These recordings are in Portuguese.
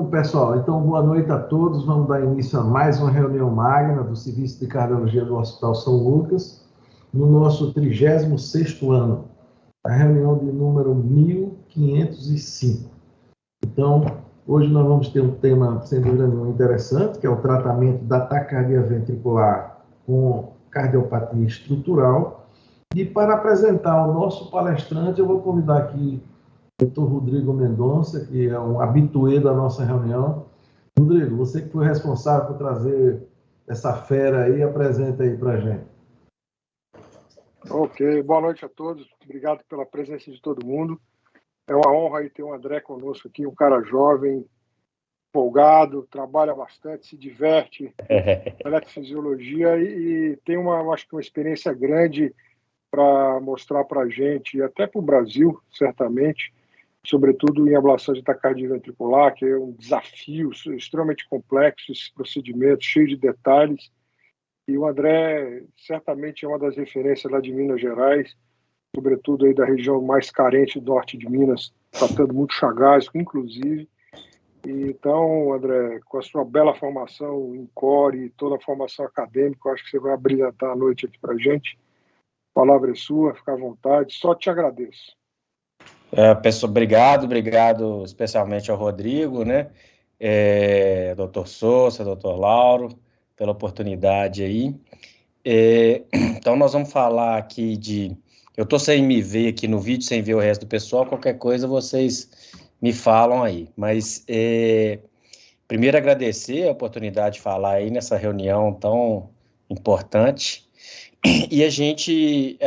Pessoal, boa noite a todos. Vamos dar início a mais uma reunião magna do Serviço de Cardiologia do Hospital São Lucas, no nosso 36º ano, a reunião de número 1505. Então, hoje nós vamos ter um tema, sem dúvida nenhuma, interessante, que é o tratamento da taquicardia ventricular com cardiopatia estrutural. E para apresentar o nosso palestrante, eu vou convidar aqui o Dr. Rodrigo Mendonça, que é um habituê da nossa reunião. Rodrigo, você que foi responsável por trazer essa fera aí, apresenta aí para a gente. Ok, boa noite a todos. Obrigado pela presença de todo mundo. É uma honra aí ter o André conosco aqui, um cara jovem, empolgado, trabalha bastante, se diverte com eletrofisiologia e tem acho que uma experiência grande para mostrar para a gente, e até para o Brasil, certamente, sobretudo em ablação de taquicardia ventricular, que é um desafio extremamente complexo, esse procedimento cheio de detalhes. E o André certamente é uma das referências lá de Minas Gerais, sobretudo aí da região mais carente do norte de Minas, tratando muito chagásico, inclusive. Então, André, com a sua bela formação em core e toda a formação acadêmica, eu acho que você vai brilhantar a noite aqui para a gente. A palavra é sua, fica à vontade, só te agradeço. Pessoal, obrigado especialmente ao Rodrigo, né? Dr. Souza, Dr. Lauro, pela oportunidade aí. Então, nós vamos falar aqui de... Eu estou sem me ver aqui no vídeo, sem ver o resto do pessoal, qualquer coisa vocês me falam aí. Mas, primeiro, agradecer a oportunidade de falar aí nessa reunião tão importante. E a gente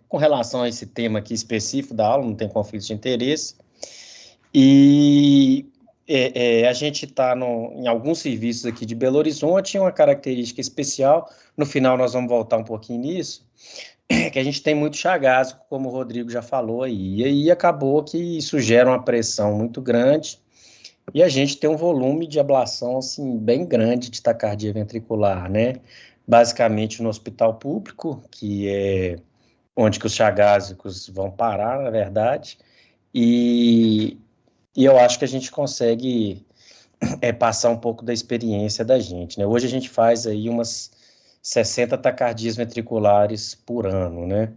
com relação a esse tema aqui específico da aula, não tem conflito de interesse, e a gente está em alguns serviços aqui de Belo Horizonte, uma característica especial, no final nós vamos voltar um pouquinho nisso, que a gente tem muito chagásico, como o Rodrigo já falou aí, e aí acabou que isso gera uma pressão muito grande, e a gente tem um volume de ablação, assim, bem grande de taquicardia ventricular, né? Basicamente no hospital público, que é onde que os chagásicos vão parar, na verdade, e eu acho que a gente consegue passar um pouco da experiência da gente, né? Hoje a gente faz aí umas 60 taquicardias ventriculares por ano, né?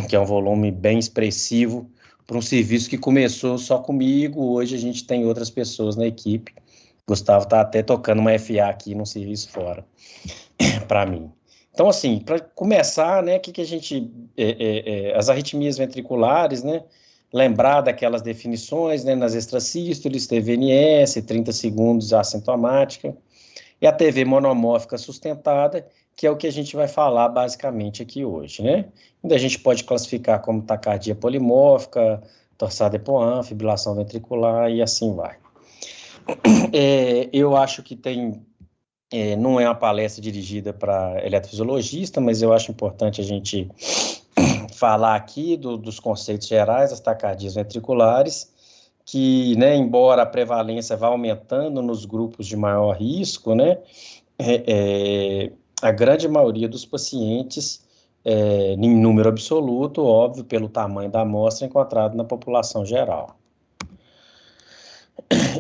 Que é um volume bem expressivo para um serviço que começou só comigo, hoje a gente tem outras pessoas na equipe. Gustavo está até tocando uma FA aqui num serviço fora, para mim. Então, assim, para começar, né, que a gente... as arritmias ventriculares, né, lembrar daquelas definições, né, nas extrasístoles, TVNS, 30 segundos assintomática, e a TV monomórfica sustentada, que é o que a gente vai falar basicamente aqui hoje, né? Ainda a gente pode classificar como taquicardia polimórfica, torsade EPOAM, fibrilação ventricular e assim vai. Eu acho que tem... não é uma palestra dirigida para eletrofisiologista, mas eu acho importante a gente falar aqui dos conceitos gerais das taquicardias ventriculares, que, né, embora a prevalência vá aumentando nos grupos de maior risco, né, a grande maioria dos pacientes, em número absoluto, óbvio, pelo tamanho da amostra, encontrado na população geral.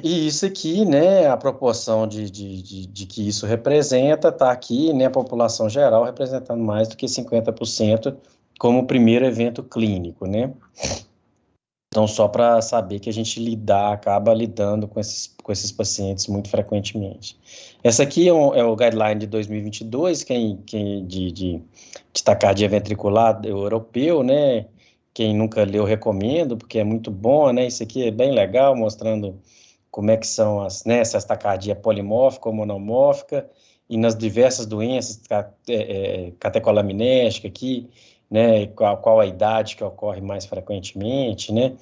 E isso aqui, né, a proporção de que isso representa, está aqui, né, a população geral representando mais do que 50% como primeiro evento clínico, né. Então, só para saber que a gente acaba lidando com esses pacientes muito frequentemente. Essa aqui é o guideline de 2022, de taquicardia ventricular europeu, né, quem nunca leu, recomendo, porque é muito bom, né, isso aqui é bem legal, mostrando como é que são essa taquicardia polimórfica ou monomórfica, e nas diversas doenças, catecolaminética aqui, né, qual a idade que ocorre mais frequentemente, né,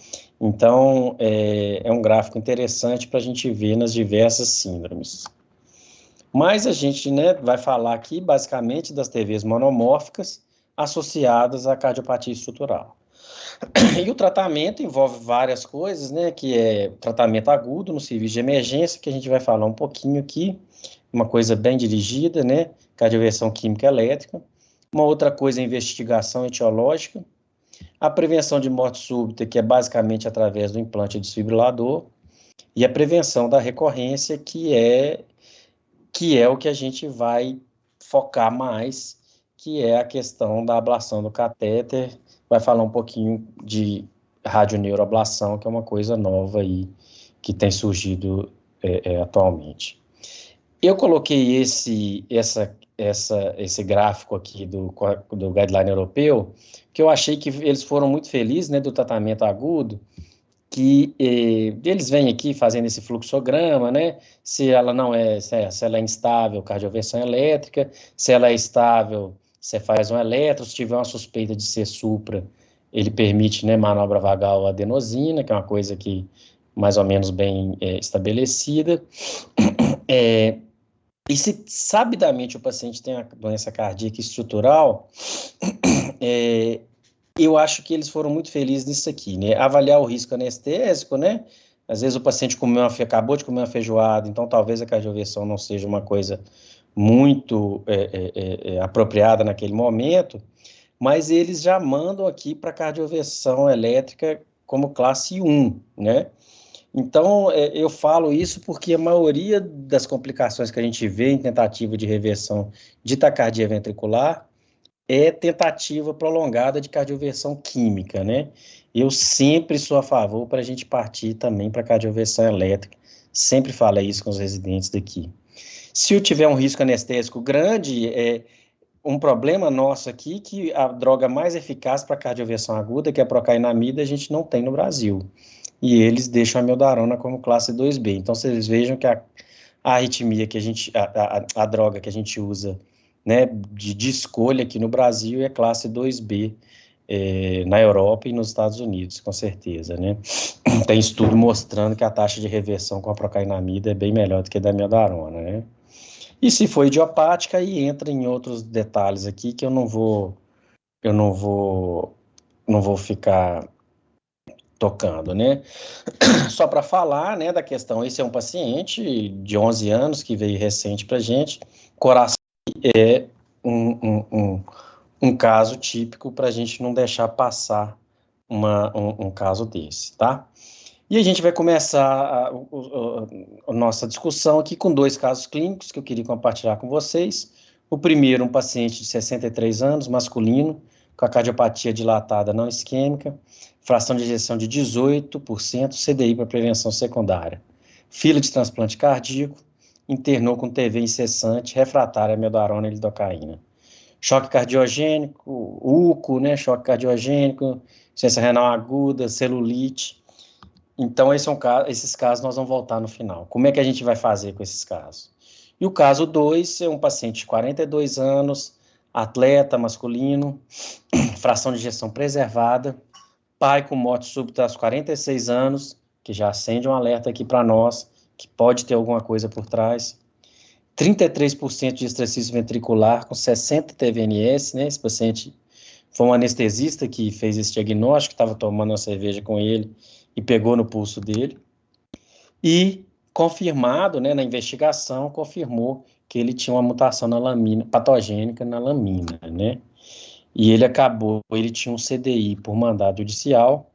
então é um gráfico interessante para a gente ver nas diversas síndromes. Mas a gente, né, vai falar aqui basicamente das TVs monomórficas associadas à cardiopatia estrutural. E o tratamento envolve várias coisas, né, que é tratamento agudo no serviço de emergência, que a gente vai falar um pouquinho aqui, uma coisa bem dirigida, né, cardioversão química elétrica. Uma outra coisa é investigação etiológica, a prevenção de morte súbita, que é basicamente através do implante desfibrilador, e a prevenção da recorrência, que é o que a gente vai focar mais, que é a questão da ablação do catéter. Vai falar um pouquinho de radioneuroablação, que é uma coisa nova aí, que tem surgido atualmente. Eu coloquei esse gráfico aqui do guideline europeu, que eu achei que eles foram muito felizes, né, do tratamento agudo, que eles vêm aqui fazendo esse fluxograma, né, se ela é instável, cardioversão elétrica, se ela é estável, você faz um eletro, se tiver uma suspeita de ser supra, ele permite, né, manobra vagal adenosina, que é uma coisa que mais ou menos bem estabelecida. E se sabidamente o paciente tem uma doença cardíaca estrutural, eu acho que eles foram muito felizes nisso aqui, né? Avaliar o risco anestésico, né? Às vezes o paciente acabou de comer uma feijoada, então talvez a cardioversão não seja uma coisa muito apropriada naquele momento, mas eles já mandam aqui para cardioversão elétrica como classe 1, né? Então, eu falo isso porque a maioria das complicações que a gente vê em tentativa de reversão de taquicardia ventricular é tentativa prolongada de cardioversão química, né? Eu sempre sou a favor para a gente partir também para cardioversão elétrica, sempre falo isso com os residentes daqui. Se eu tiver um risco anestésico grande, um problema nosso aqui que a droga mais eficaz para cardioversão aguda, que é a procainamida, a gente não tem no Brasil. E eles deixam a amiodarona como classe 2B. Então, vocês vejam que a arritmia que a droga que a gente usa, né, de escolha aqui no Brasil é classe 2B, na Europa e nos Estados Unidos, com certeza, né. Tem estudo mostrando que a taxa de reversão com a procainamida é bem melhor do que a da amiodarona, né. E se for idiopática, aí entra em outros detalhes aqui que eu não vou ficar tocando, né? Só para falar, né, da questão, esse é um paciente de 11 anos que veio recente para a gente, coração é um caso típico para a gente não deixar passar um caso desse, tá? E a gente vai começar a nossa discussão aqui com 2 casos clínicos que eu queria compartilhar com vocês. O primeiro, um paciente de 63 anos, masculino, com a cardiopatia dilatada não isquêmica, fração de ejeção de 18%, CDI para prevenção secundária. Fila de transplante cardíaco, internou com TV incessante, refratária a amiodarona e lidocaína. Choque cardiogênico, UCO, né, choque cardiogênico, insuficiência renal aguda, celulite. Então, esses casos nós vamos voltar no final. Como é que a gente vai fazer com esses casos? E o caso 2 é um paciente de 42 anos, atleta masculino, fração de ejeção preservada, pai com morte súbita aos 46 anos, que já acende um alerta aqui para nós, que pode ter alguma coisa por trás. 33% de exercício ventricular com 60 TVNS, né? Esse paciente foi um anestesista que fez esse diagnóstico, estava tomando uma cerveja com ele e pegou no pulso dele. E confirmado, né, na investigação, confirmou que ele tinha uma mutação na lamina, patogênica na lamina, né? E ele tinha um CDI por mandado judicial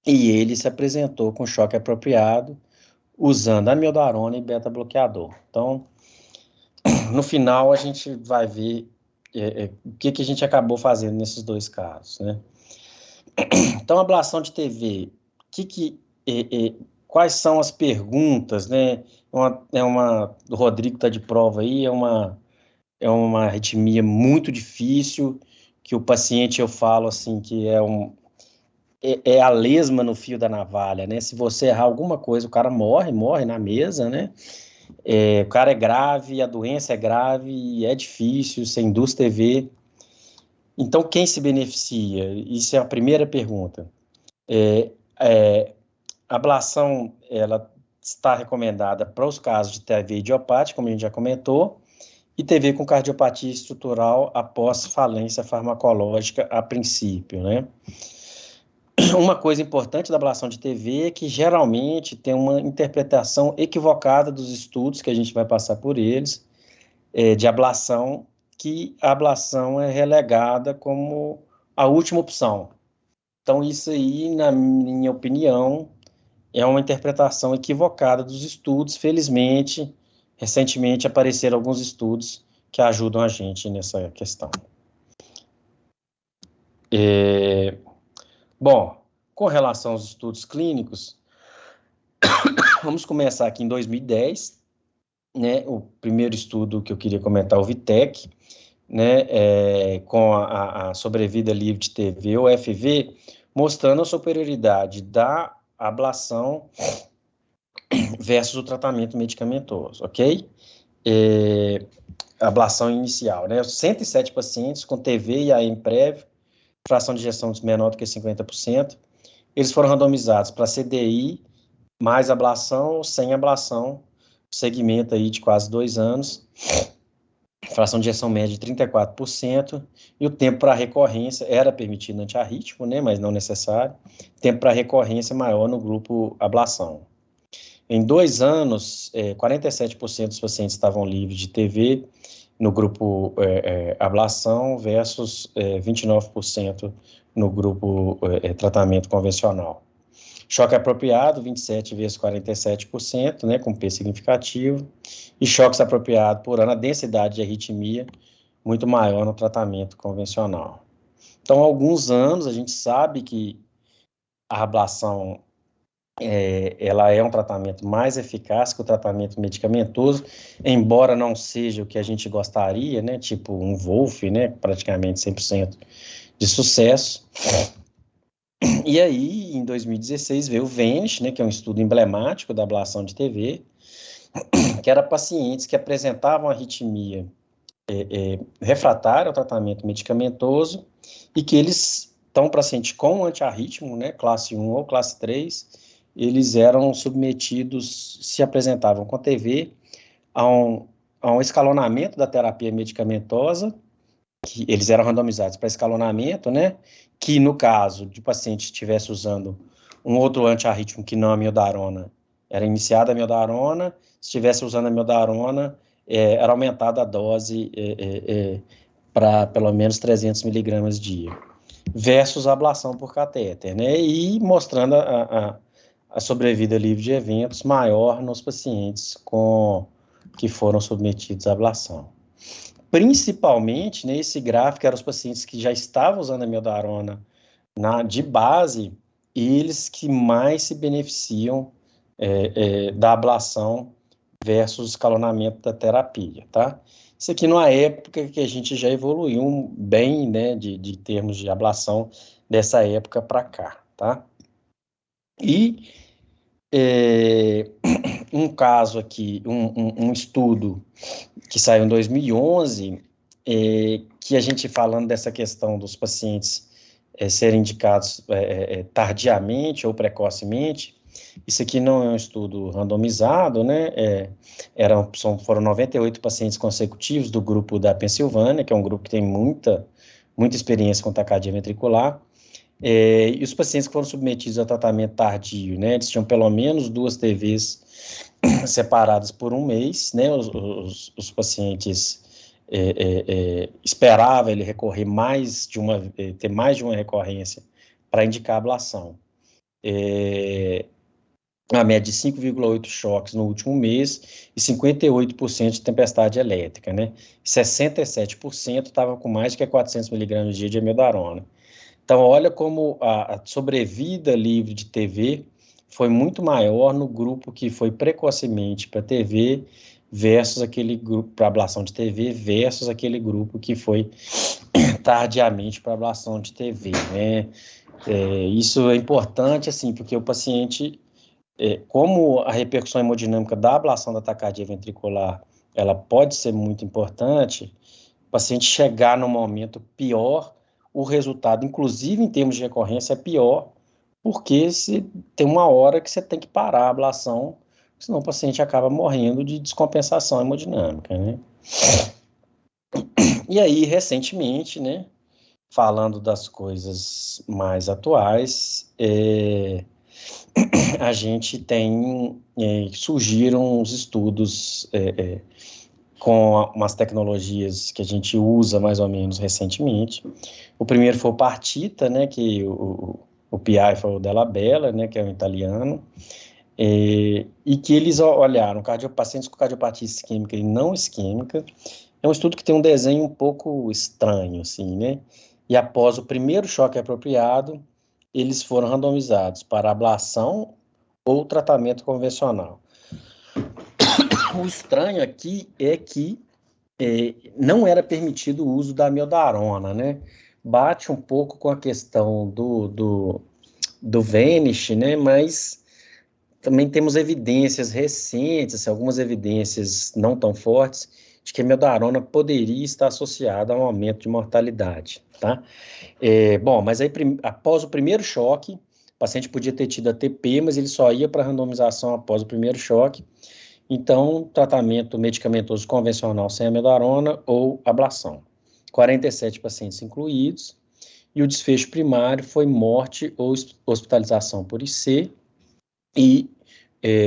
e ele se apresentou com choque apropriado usando amiodarona e beta-bloqueador. Então, no final, a gente vai ver o que a gente acabou fazendo nesses 2 casos, né? Então, ablação de TV, quais são as perguntas, né? O Rodrigo está de prova aí, é uma arritmia muito difícil, que o paciente, eu falo assim, que é a lesma no fio da navalha, né? Se você errar alguma coisa, o cara morre na mesa, né? O cara é grave, a doença é grave, e é difícil, você induz TV. Então, quem se beneficia? Isso é a primeira pergunta. A ablação, ela está recomendada para os casos de TV idiopática, como a gente já comentou, e TV com cardiopatia estrutural após falência farmacológica a princípio, né? Uma coisa importante da ablação de TV é que geralmente tem uma interpretação equivocada dos estudos, que a gente vai passar por eles, de ablação, que a ablação é relegada como a última opção. Então, isso aí, na minha opinião, é uma interpretação equivocada dos estudos. Felizmente, recentemente apareceram alguns estudos que ajudam a gente nessa questão. Bom, com relação aos estudos clínicos, vamos começar aqui em 2010, né, o primeiro estudo que eu queria comentar, o VITEC, né, com a sobrevida livre de TV, o FV, mostrando a superioridade da ablação versus o tratamento medicamentoso, ok? Ablação inicial, né, 107 pacientes com TV e AM prévio, fração de ejeção menor do que 50%, eles foram randomizados para CDI, mais ablação ou sem ablação, segmento aí de quase 2 anos, fração de ejeção média de 34%, e o tempo para recorrência era permitido antiarrítmico, né, mas não necessário, tempo para recorrência maior no grupo ablação. Em 2 anos, 47% dos pacientes estavam livres de TV no grupo ablação versus 29% no grupo tratamento convencional. Choque apropriado, 27 vezes 47%, né, com P significativo, e choques apropriados por ano, a densidade de arritmia muito maior no tratamento convencional. Então, há alguns anos, a gente sabe que a ablação ela é um tratamento mais eficaz que o tratamento medicamentoso, embora não seja o que a gente gostaria, né, tipo um Wolf, né, praticamente 100% de sucesso. E aí, em 2016, veio o VENISH, né, que é um estudo emblemático da ablação de TV, que era pacientes que apresentavam arritmia refratária ao tratamento medicamentoso e que eles estão pacientes com antiarrítmico, né, classe 1 ou classe 3, eles eram submetidos, se apresentavam com TV, a um escalonamento da terapia medicamentosa, que eles eram randomizados para escalonamento, né, que no caso de paciente estivesse usando um outro antiarrítmico que não a amiodarona, era iniciada a amiodarona, se estivesse usando a amiodarona, era aumentada a dose para pelo menos 300 miligramas dia, versus a ablação por catéter, né, e mostrando a sobrevida livre de eventos maior nos pacientes que foram submetidos à ablação. Principalmente, nesse gráfico, eram os pacientes que já estavam usando a amiodarona de base, eles que mais se beneficiam da ablação versus escalonamento da terapia, tá? Isso aqui numa época que a gente já evoluiu bem, né, de termos de ablação dessa época para cá, tá? E um caso aqui, um estudo que saiu em 2011, que a gente falando dessa questão dos pacientes serem indicados tardiamente ou precocemente, isso aqui não é um estudo randomizado, né, foram 98 pacientes consecutivos do grupo da Pensilvânia, que é um grupo que tem muita experiência com taquicardia ventricular, e os pacientes que foram submetidos a tratamento tardio, né, eles tinham pelo menos 2 TVs separadas por 1 mês, né, os pacientes esperavam ele recorrer ter mais de uma recorrência para indicar ablação. A média de 5,8 choques no último mês e 58% de tempestade elétrica, né, 67% estava com mais de 400 miligramas dia de amiodarona. Então, olha como a sobrevida livre de TV foi muito maior no grupo que foi precocemente para TV versus aquele grupo para ablação de TV versus aquele grupo que foi tardiamente para ablação de TV, né? Isso é importante, assim, porque o paciente, como a repercussão hemodinâmica da ablação da taquicardia ventricular, ela pode ser muito importante, o paciente chegar no momento pior, o resultado, inclusive em termos de recorrência, é pior, porque tem uma hora que você tem que parar a ablação, senão o paciente acaba morrendo de descompensação hemodinâmica, né? E aí, recentemente, né, falando das coisas mais atuais, a gente tem, surgiram os estudos com umas tecnologias que a gente usa mais ou menos recentemente. O primeiro foi o Partita, né, que o PI foi o Della Bella, né, que é um italiano, e que eles olharam pacientes com cardiopatia isquêmica e não isquêmica. É um estudo que tem um desenho um pouco estranho, assim, né? E após o primeiro choque apropriado, eles foram randomizados para ablação ou tratamento convencional. O estranho aqui é que não era permitido o uso da amiodarona, né? Bate um pouco com a questão do Vanish, né? Mas também temos evidências recentes, algumas evidências não tão fortes, de que a amiodarona poderia estar associada a um aumento de mortalidade, tá? Bom, mas aí após o primeiro choque, o paciente podia ter tido ATP, mas ele só ia para randomização após o primeiro choque. Então, tratamento medicamentoso convencional sem amiodarona ou ablação. 47 pacientes incluídos, e o desfecho primário foi morte ou hospitalização por IC, e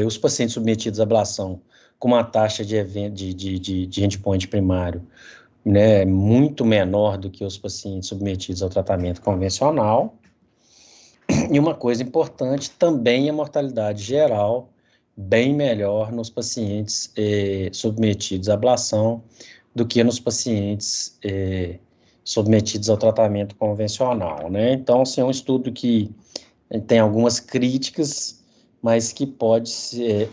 os pacientes submetidos à ablação com uma taxa de endpoint primário, né, muito menor do que os pacientes submetidos ao tratamento convencional. E uma coisa importante, também a mortalidade geral, bem melhor nos pacientes submetidos à ablação do que nos pacientes submetidos ao tratamento convencional, né? Então, assim, é um estudo que tem algumas críticas, mas que pode ser,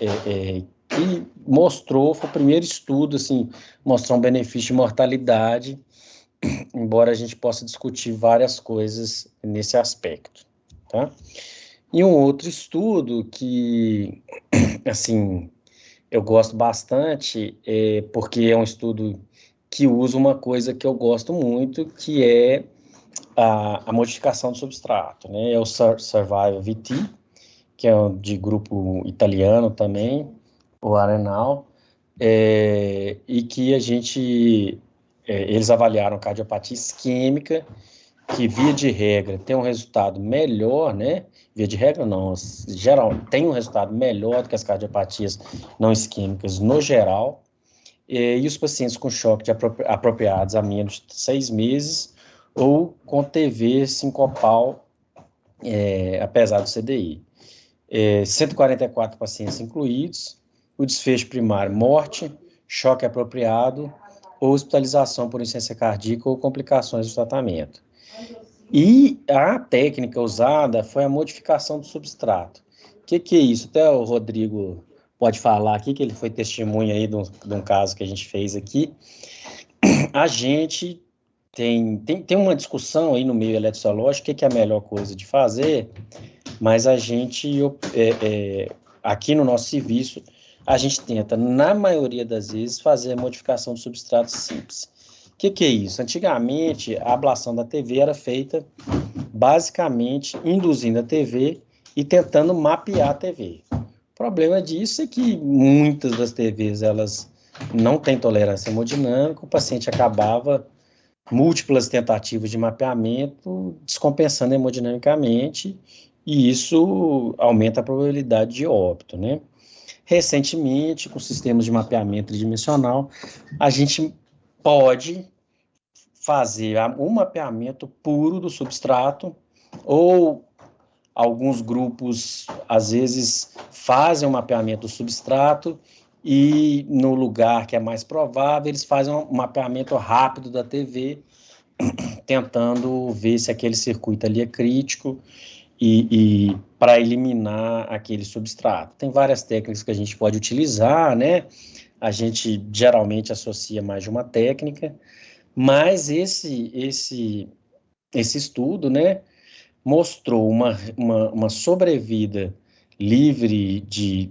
que mostrou, foi o primeiro estudo, assim, mostrar um benefício de mortalidade, embora a gente possa discutir várias coisas nesse aspecto, tá? E um outro estudo que, assim, eu gosto bastante, porque é um estudo que usa uma coisa que eu gosto muito, que é a modificação do substrato, né? É o Survival VT, que é de grupo italiano também, o Arenal, e que eles avaliaram cardiopatia isquêmica, que via de regra tem um resultado melhor, né? Via de regra não, geral, tem um resultado melhor do que as cardiopatias não isquêmicas no geral, e os pacientes com choque apropriados há menos de 6 meses, ou com TV sincopal, apesar do CDI. 144 pacientes incluídos, o desfecho primário, morte, choque apropriado, ou hospitalização por insuficiência cardíaca ou complicações do tratamento. E a técnica usada foi a modificação do substrato. O que é isso? Até o Rodrigo pode falar aqui, que ele foi testemunha aí de um caso que a gente fez aqui. A gente tem uma discussão aí no meio eletrociológico, o que é a melhor coisa de fazer, mas a gente, aqui no nosso serviço, a gente tenta, na maioria das vezes, fazer a modificação do substrato simples. O que é isso? Antigamente, a ablação da TV era feita basicamente induzindo a TV e tentando mapear a TV. O problema disso é que muitas das TVs, elas não têm tolerância hemodinâmica, o paciente acabava múltiplas tentativas de mapeamento, descompensando hemodinamicamente, e isso aumenta a probabilidade de óbito, né? Recentemente, com sistemas de mapeamento tridimensional, a gente pode fazer um mapeamento puro do substrato, ou alguns grupos, às vezes, fazem um mapeamento do substrato e, no lugar que é mais provável, eles fazem um mapeamento rápido da TV, tentando ver se aquele circuito ali é crítico e para eliminar aquele substrato. Tem várias técnicas que a gente pode utilizar, né? A gente geralmente associa mais de uma técnica, mas esse estudo, né, mostrou uma sobrevida livre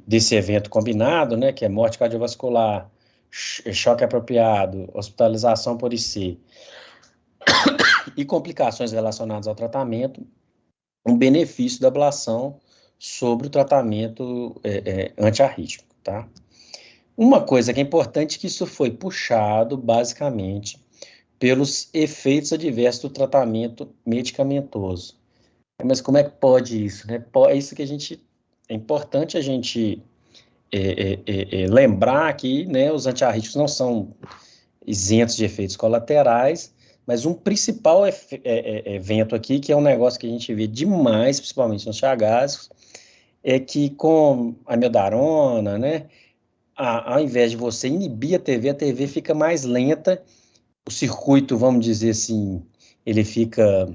desse evento combinado, né, que é morte cardiovascular, choque apropriado, hospitalização por IC e complicações relacionadas ao tratamento, um benefício da ablação sobre o tratamento antiarrítmico, tá? Uma coisa que é importante é que isso foi puxado, basicamente, pelos efeitos adversos do tratamento medicamentoso. Mas como é que pode isso, né? É isso que é importante a gente lembrar que, né, os antiarrítmicos não são isentos de efeitos colaterais, Mas um principal evento aqui, que é um negócio que a gente vê demais, principalmente nos chagástricos, é que com a amiodarona, né, ao invés de você inibir a TV fica mais lenta, o circuito, vamos dizer assim, ele fica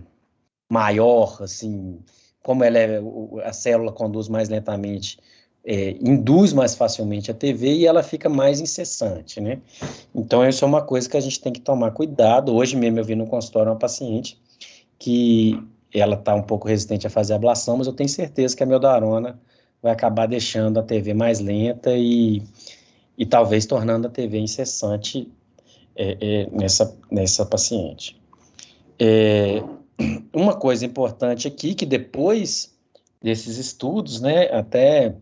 maior, assim, como a célula conduz mais lentamente, induz mais facilmente a TV e ela fica mais incessante, né? Então, isso é uma coisa que a gente tem que tomar cuidado. Hoje mesmo eu vi no consultório uma paciente que ela está um pouco resistente a fazer ablação, mas eu tenho certeza que a amiodarona vai acabar deixando a TV mais lenta e talvez tornando a TV incessante nessa paciente. Uma coisa importante aqui, que depois desses estudos, né, até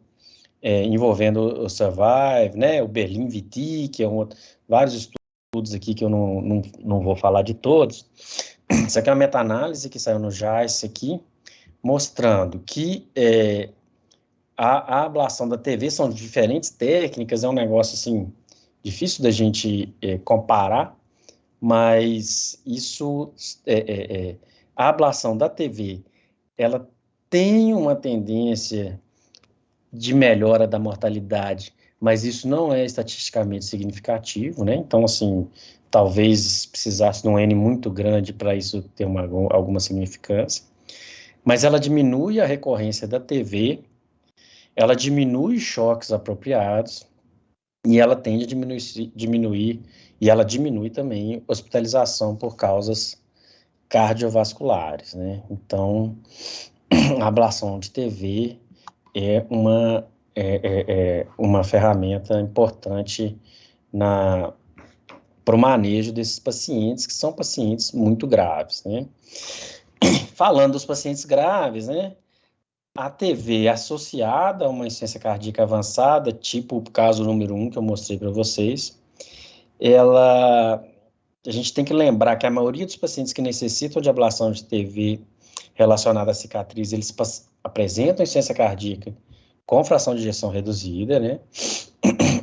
envolvendo o Survive, né, o Berlin-VT, que é vários estudos aqui que eu não vou falar de todos. Isso aqui é uma meta-análise que saiu no JAIS aqui, mostrando que a ablação da TV são diferentes técnicas, é um negócio assim difícil da gente comparar, mas isso a ablação da TV, ela tem uma tendência de melhora da mortalidade, mas isso não é estatisticamente significativo, né? Então, assim, talvez precisasse de um N muito grande para isso ter alguma significância. Mas ela diminui a recorrência da TV, ela diminui choques apropriados, e ela tende a diminuir, e ela diminui também hospitalização por causas cardiovasculares, né? Então, a ablação de TV é uma ferramenta importante para o manejo desses pacientes, que são pacientes muito graves, né? Falando dos pacientes graves, né? A TV associada a uma insuficiência cardíaca avançada, tipo o caso número 1 que eu mostrei para vocês, a gente tem que lembrar que a maioria dos pacientes que necessitam de ablação de TV relacionada à cicatriz, eles apresentam insuficiência cardíaca com fração de ejeção reduzida, né?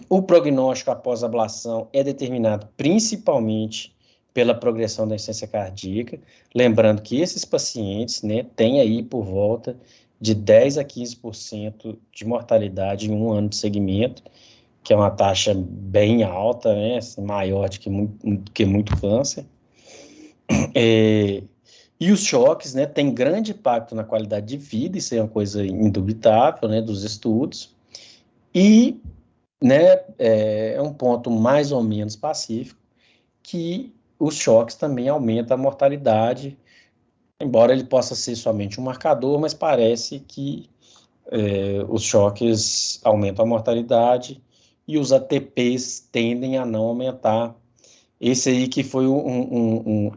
O prognóstico após ablação é determinado principalmente pela progressão da insuficiência cardíaca, lembrando que esses pacientes, né, têm aí por volta de 10 a 15% de mortalidade em um ano de segmento, que é uma taxa bem alta, né, assim, maior do que muito câncer. E os choques, né, têm grande impacto na qualidade de vida, isso é uma coisa indubitável, né, dos estudos, e, né, é um ponto mais ou menos pacífico, que os choques também aumentam a mortalidade, embora ele possa ser somente um marcador, mas parece que os choques aumentam a mortalidade e os ATPs tendem a não aumentar. Esse aí que foi do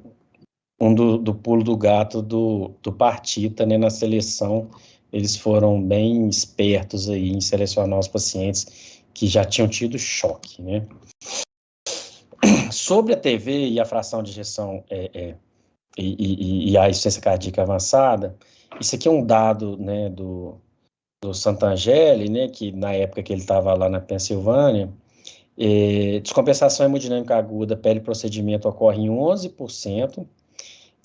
pulo do gato do Partita, né, na seleção, eles foram bem espertos aí em selecionar os pacientes que já tinham tido choque, né. Sobre a TV e a fração de ejeção e a insuficiência cardíaca avançada, isso aqui é um dado, né, do Santangeli, né, que na época que ele estava lá na Pensilvânia, descompensação hemodinâmica aguda pele-procedimento ocorre em 11%,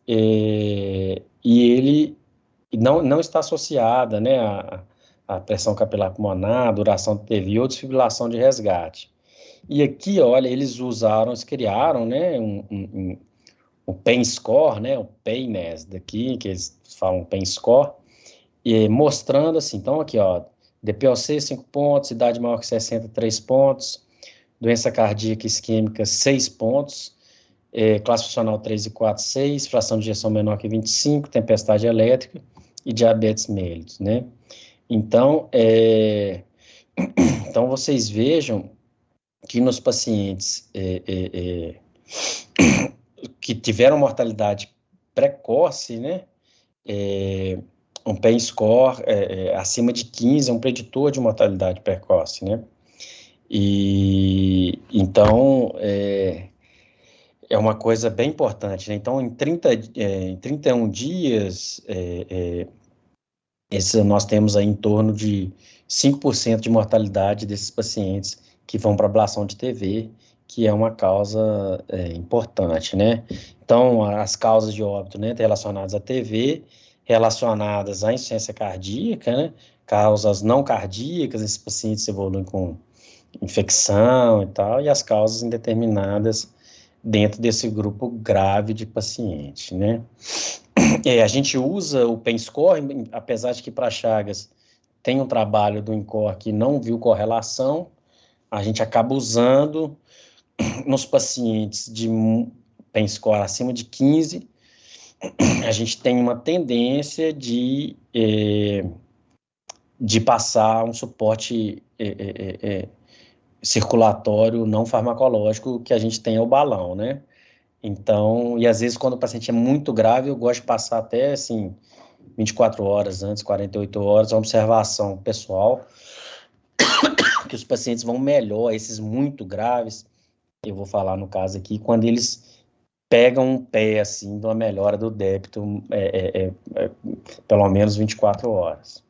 e ele não está associada, né, à pressão capilar pulmonar, duração de TV ou desfibrilação de resgate. E aqui, olha, eles criaram, né, o pain score, né, o PAINES daqui, que eles falam pain score, mostrando assim, então aqui, ó, DPOC 5 pontos, idade maior que 60, 3 pontos, doença cardíaca isquêmica 6 pontos, classe funcional 3 e 4, 6, fração de ejeção menor que 25, tempestade elétrica e diabetes mellitus, né? Então, então vocês vejam que nos pacientes que tiveram mortalidade precoce, né, um pain score acima de 15 é um preditor de mortalidade precoce, né, e então é uma coisa bem importante, né? Então em 31 dias nós temos aí em torno de 5% de mortalidade desses pacientes que vão para ablação de TV, que é uma causa importante, né? Então, as causas de óbito, né, relacionadas à TV, relacionadas à insuficiência cardíaca, né, causas não cardíacas, esses pacientes evoluem com infecção e tal, e as causas indeterminadas dentro desse grupo grave de pacientes, né? A gente usa o pain score, apesar de que para Chagas tem um trabalho do INCOR que não viu correlação, a gente acaba usando nos pacientes de pain score acima de 15, a gente tem uma tendência de passar um suporte circulatório não farmacológico, que a gente tem é o balão, né? Então, e às vezes quando o paciente é muito grave, eu gosto de passar até, assim, 24 horas antes, 48 horas, uma observação pessoal, que os pacientes vão melhor, esses muito graves, eu vou falar no caso aqui, quando eles pegam um pé, assim, de uma melhora do débito, pelo menos 24 horas.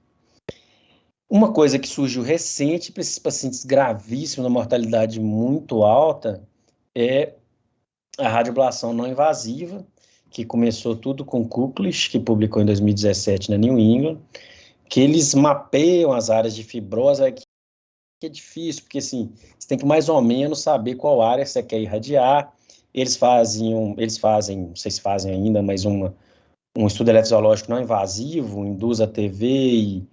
Uma coisa que surgiu recente para esses pacientes gravíssimos, na mortalidade muito alta, é a radioablação não invasiva, que começou tudo com Kuklitsch, que publicou em 2017 na New England, que eles mapeiam as áreas de fibrose, que é difícil, porque assim, você tem que mais ou menos saber qual área você quer irradiar. Eles fazem, não sei se fazem ainda, mas um estudo eletrozoológico não invasivo, induz a TV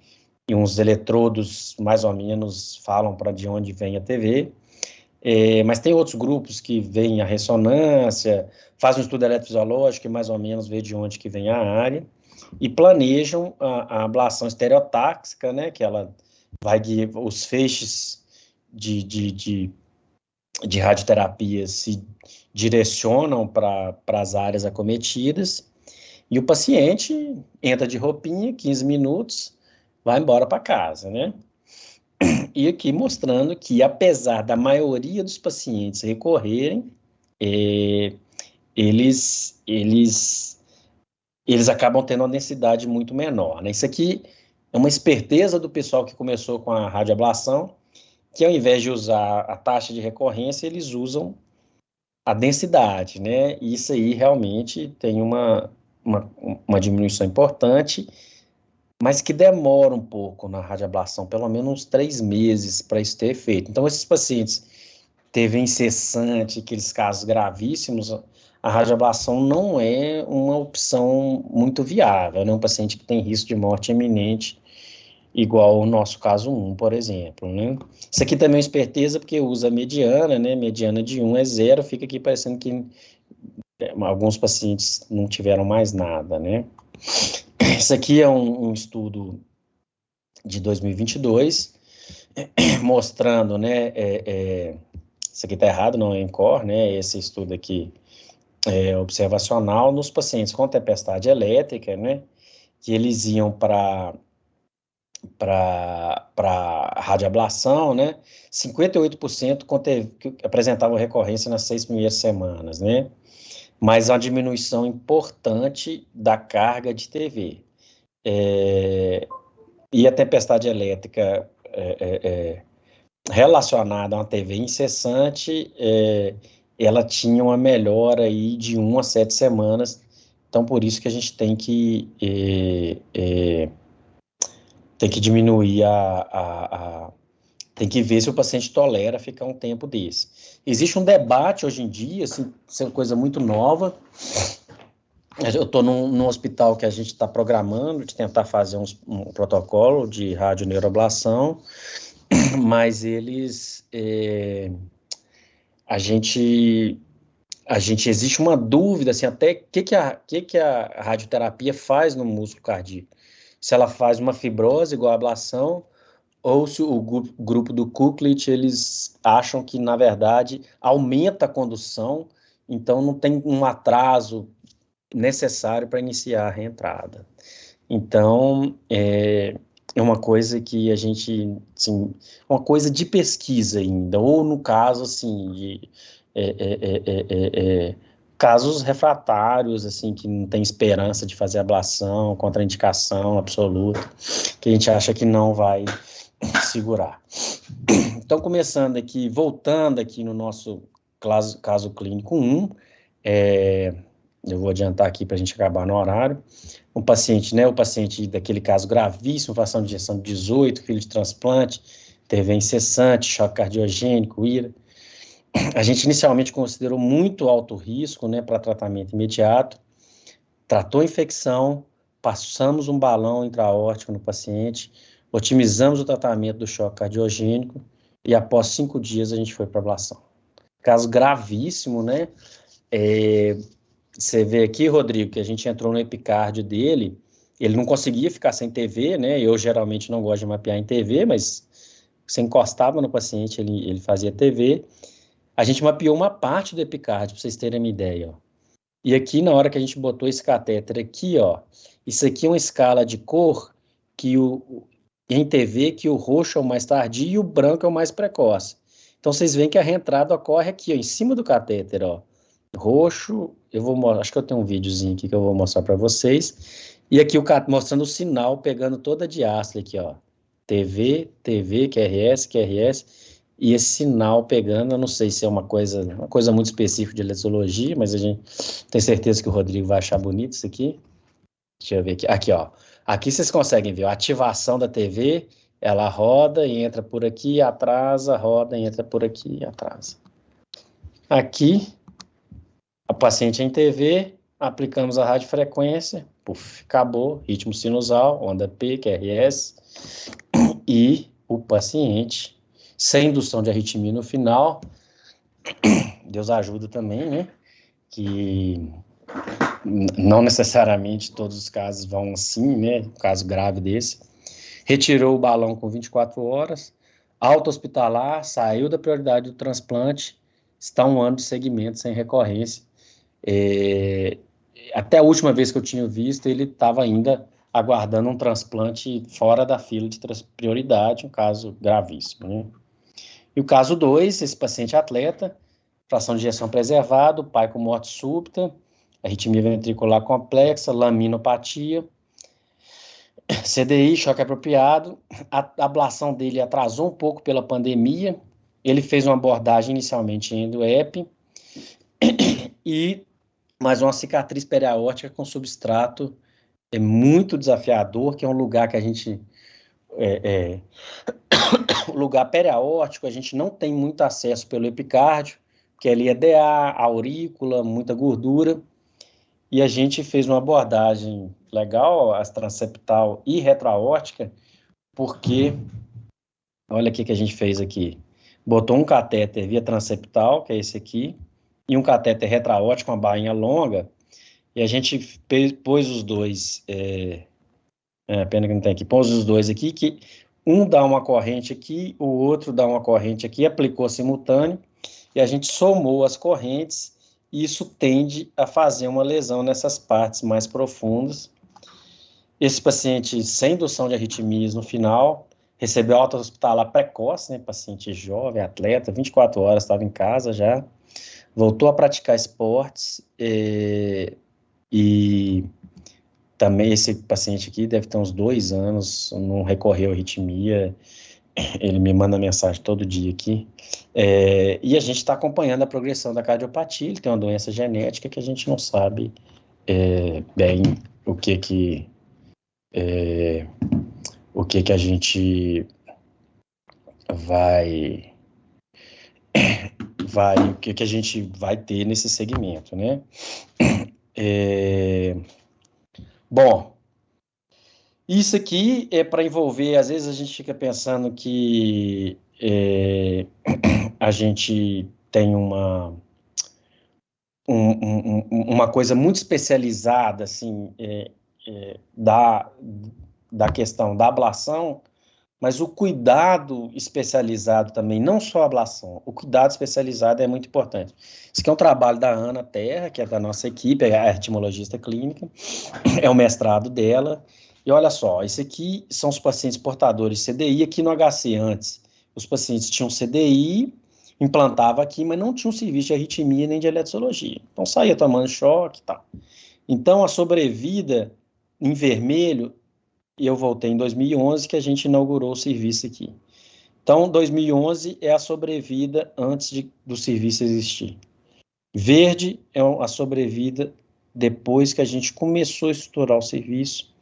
e uns eletrodos mais ou menos falam para de onde vem a TV. Mas tem outros grupos que veem a ressonância, fazem um estudo eletrozoológico e mais ou menos vê de onde que vem a área, e planejam a ablação estereotáxica, né, que ela vai guiar os feixes de radioterapia se direcionam para as áreas acometidas, e o paciente entra de roupinha, 15 minutos, vai embora para casa, né? E aqui mostrando que, apesar da maioria dos pacientes recorrerem, eles acabam tendo uma densidade muito menor, né? Isso aqui é uma esperteza do pessoal que começou com a radioablação, que ao invés de usar a taxa de recorrência, eles usam a densidade, né? E isso aí realmente tem uma diminuição importante, mas que demora um pouco na radioablação, pelo menos uns 3 meses para isso ter efeito. Então, esses pacientes TV incessante, aqueles casos gravíssimos, a radioablação não é uma opção muito viável, né? Um paciente que tem risco de morte iminente, igual o nosso caso 1, por exemplo, né? Isso aqui também é uma esperteza, porque usa a mediana, né? Mediana de 1 é 0, fica aqui parecendo que alguns pacientes não tiveram mais nada, né? Isso aqui é um estudo de 2022, mostrando, né, isso aqui está errado, não é ENCOR, né, esse estudo aqui é observacional nos pacientes com tempestade elétrica, né, que eles iam para radioablação, né, 58% apresentavam recorrência nas 6 primeiras semanas, né, mas uma diminuição importante da carga de TV. E a tempestade elétrica relacionada a uma TV incessante, ela tinha uma melhora aí de 1 a 7 semanas, então por isso que a gente tem que diminuir tem que ver se o paciente tolera ficar um tempo desse. Existe um debate hoje em dia, assim, isso é uma coisa muito nova. Eu estou num hospital que a gente está programando de tentar fazer um protocolo de radioneuroablação, mas existe uma dúvida, assim, até o que a radioterapia faz no músculo cardíaco. Se ela faz uma fibrose igual a ablação, ou se o grupo do Kuklitsch, eles acham que, na verdade, aumenta a condução, então não tem um atraso necessário para iniciar a reentrada. Então, é uma coisa que a gente, assim, uma coisa de pesquisa ainda, ou no caso, assim, de casos refratários, assim, que não tem esperança de fazer ablação, contraindicação absoluta, que a gente acha que não vai segurar. Então, começando aqui, voltando aqui no nosso caso clínico 1, eu vou adiantar aqui para a gente acabar no horário. Um paciente, né, o paciente daquele caso gravíssimo, fração de ejeção de 18, filho de transplante, TV incessante, choque cardiogênico, IRA. A gente inicialmente considerou muito alto risco, né, para tratamento imediato, tratou a infecção, passamos um balão intra-aórtico no paciente, otimizamos o tratamento do choque cardiogênico e após 5 dias a gente foi para ablação. Caso gravíssimo, né? Você vê aqui, Rodrigo, que a gente entrou no epicárdio dele, ele não conseguia ficar sem TV, né? Eu geralmente não gosto de mapear em TV, mas você encostava no paciente, ele fazia TV. A gente mapeou uma parte do epicárdio, para vocês terem uma ideia, ó. E aqui, na hora que a gente botou esse catéter aqui, ó, isso aqui é uma escala de cor que em TV, que o roxo é o mais tardio e o branco é o mais precoce. Então, vocês veem que a reentrada ocorre aqui, ó, em cima do catéter, ó. Roxo, acho que eu tenho um videozinho aqui que eu vou mostrar para vocês. E aqui mostrando o sinal, pegando toda a diástole aqui, ó. TV, QRS, e esse sinal pegando, eu não sei se é uma coisa muito específica de eletrologia, mas a gente tem certeza que o Rodrigo vai achar bonito isso aqui. Deixa eu ver aqui. Aqui, ó. Aqui vocês conseguem ver a ativação da TV, ela roda e entra por aqui, atrasa, roda e entra por aqui e atrasa. Aqui, a paciente em TV, aplicamos a radiofrequência, puf, acabou, ritmo sinusal, onda P, QRS, e o paciente, sem indução de arritmia no final, Deus ajuda também, né, que não necessariamente todos os casos vão assim, né, um caso grave desse, retirou o balão com 24 horas, alta hospitalar, saiu da prioridade do transplante, está 1 ano de segmento sem recorrência. Até a última vez que eu tinha visto, ele estava ainda aguardando um transplante fora da fila de prioridade, um caso gravíssimo, né? E o caso 2, esse paciente atleta, fração de ejeção preservada, pai com morte súbita, arritmia ventricular complexa, laminopatia, CDI, choque apropriado, a ablação dele atrasou um pouco pela pandemia, ele fez uma abordagem inicialmente em endo-EP, e mais uma cicatriz periaórtica com substrato muito desafiador, que é um lugar que a gente... o lugar periaórtico, a gente não tem muito acesso pelo epicárdio, porque ali é DA, aurícula, muita gordura, e a gente fez uma abordagem legal, as transeptal e retroaórtica, porque, olha o que a gente fez aqui, botou um catéter via transeptal, que é esse aqui, e um catéter retroaórtico, uma bainha longa, e a gente pôs os dois, pena que não tem aqui, pôs os dois aqui, que um dá uma corrente aqui, o outro dá uma corrente aqui, aplicou simultâneo, e a gente somou as correntes, e isso tende a fazer uma lesão nessas partes mais profundas. Esse paciente sem indução de arritmias no final, recebeu alta hospitalar precoce, né, paciente jovem, atleta, 24 horas, estava em casa já, voltou a praticar esportes, e também esse paciente aqui deve ter uns 2 anos, não recorreu à arritmia, ele me manda mensagem todo dia aqui, e a gente está acompanhando a progressão da cardiopatia, ele tem uma doença genética que a gente não sabe bem o que a gente vai o que a gente vai ter nesse segmento, né? Bom, isso aqui é para envolver, às vezes a gente fica pensando que a gente tem uma coisa muito especializada, assim, da questão da ablação, mas o cuidado especializado também, não só a ablação, o cuidado especializado é muito importante. Isso aqui é um trabalho da Ana Terra, que é da nossa equipe, é a artimologista clínica, é o mestrado dela, e olha só, esse aqui são os pacientes portadores de CDI, aqui no HC antes, os pacientes tinham CDI, implantava aqui, mas não tinha um serviço de arritmia nem de eletrologia, então saía tomando choque e tal. Então a sobrevida em vermelho, e eu voltei em 2011, que a gente inaugurou o serviço aqui. Então, 2011 é a sobrevida antes do serviço existir. Verde é a sobrevida depois que a gente começou a estruturar o serviço.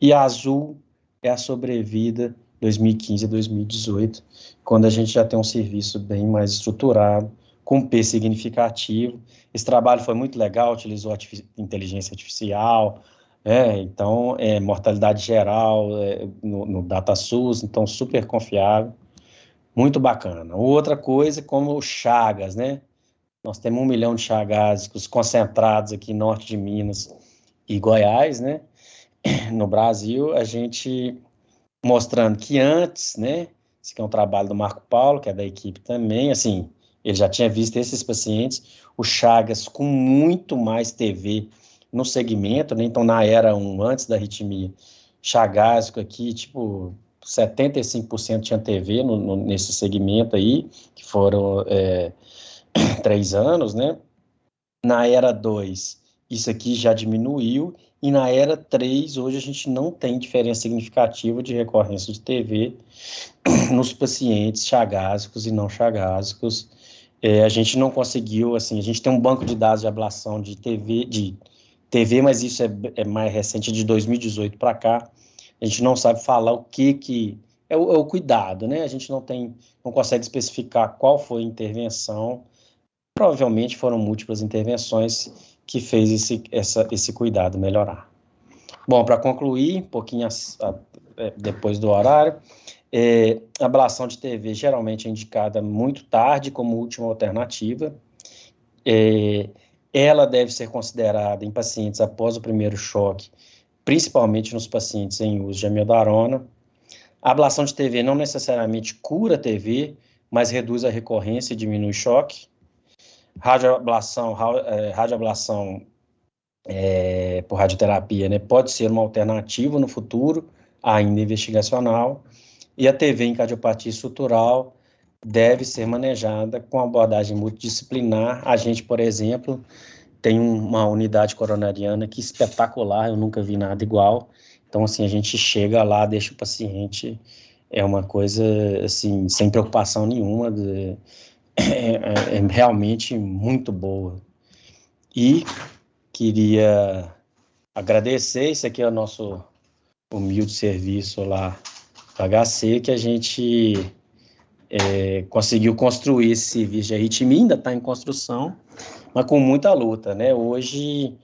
E azul é a sobrevida 2015 a 2018, quando a gente já tem um serviço bem mais estruturado, com P significativo. Esse trabalho foi muito legal, utilizou inteligência artificial, então, mortalidade geral no DataSUS, então super confiável, muito bacana. Outra coisa, como o Chagas, né? Nós temos 1 milhão de chagásicos concentrados aqui no norte de Minas e Goiás, né? No Brasil, a gente mostrando que antes, né? Esse aqui é um trabalho do Marco Paulo, que é da equipe também, assim, ele já tinha visto esses pacientes, o Chagas com muito mais TV no segmento, né? Então, na era 1, antes da arritmia, chagásico aqui, tipo, 75% tinha TV nesse segmento aí, que foram 3 anos, né? Na era 2, isso aqui já diminuiu, e na era 3, hoje a gente não tem diferença significativa de recorrência de TV nos pacientes chagásicos e não chagásicos. A gente não conseguiu, assim, a gente tem um banco de dados de ablação de TV, mas isso é mais recente, de 2018 para cá. A gente não sabe falar o que é o cuidado, né? A gente não consegue especificar qual foi a intervenção. Provavelmente foram múltiplas intervenções que fez esse cuidado melhorar. Bom, para concluir, um pouquinho depois do horário, a ablação de TV geralmente é indicada muito tarde como última alternativa. Ela deve ser considerada em pacientes após o primeiro choque, principalmente nos pacientes em uso de amiodarona. A ablação de TV não necessariamente cura a TV, mas reduz a recorrência e diminui o choque. Radioablação por radioterapia, né, pode ser uma alternativa no futuro, ainda investigacional, e a TV em cardiopatia estrutural deve ser manejada com abordagem multidisciplinar. A gente, por exemplo, tem uma unidade coronariana que é espetacular, eu nunca vi nada igual. Então, assim, a gente chega lá, deixa o paciente, é uma coisa, assim, sem preocupação nenhuma, é realmente muito boa. E queria agradecer, esse aqui é o nosso humilde serviço lá do HC, que a gente conseguiu construir esse serviço de arritmia, ainda está em construção, mas com muita luta, né? Hoje,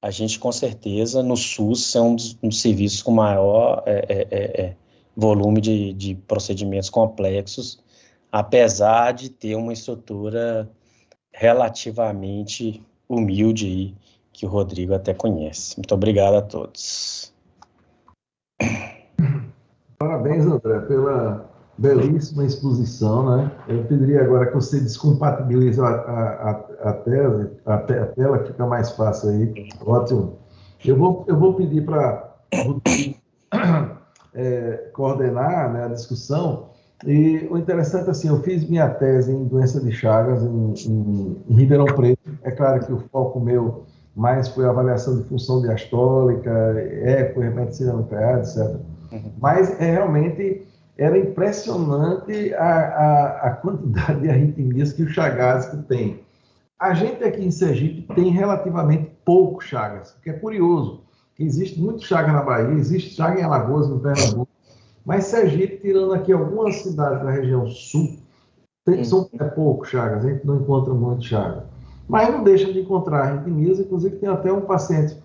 a gente, com certeza, no SUS, é um dos serviços com maior volume de procedimentos complexos, apesar de ter uma estrutura relativamente humilde aí, que o Rodrigo até conhece. Muito obrigado a todos. Parabéns, André, pela belíssima exposição, né? Eu pediria agora que você descompatibilize a tela, que fica mais fácil aí. Ótimo. Eu vou pedir para coordenar, né, a discussão. E o interessante, assim, eu fiz minha tese em doença de Chagas em Ribeirão Preto. É claro que o foco meu mais foi a avaliação de função diastólica, eco, medicina nuclear, etc. Mas realmente era impressionante a quantidade de arritmias que o chagásico tem. A gente aqui em Sergipe tem relativamente pouco Chagas, o que é curioso. Existe muito Chagas na Bahia, existe Chagas em Alagoas, no Pernambuco, mas Sergipe, tirando aqui algumas cidades da região sul, é pouco Chagas, a gente não encontra muito Chagas. Mas não deixa de encontrar arritmias, inclusive tem até um paciente,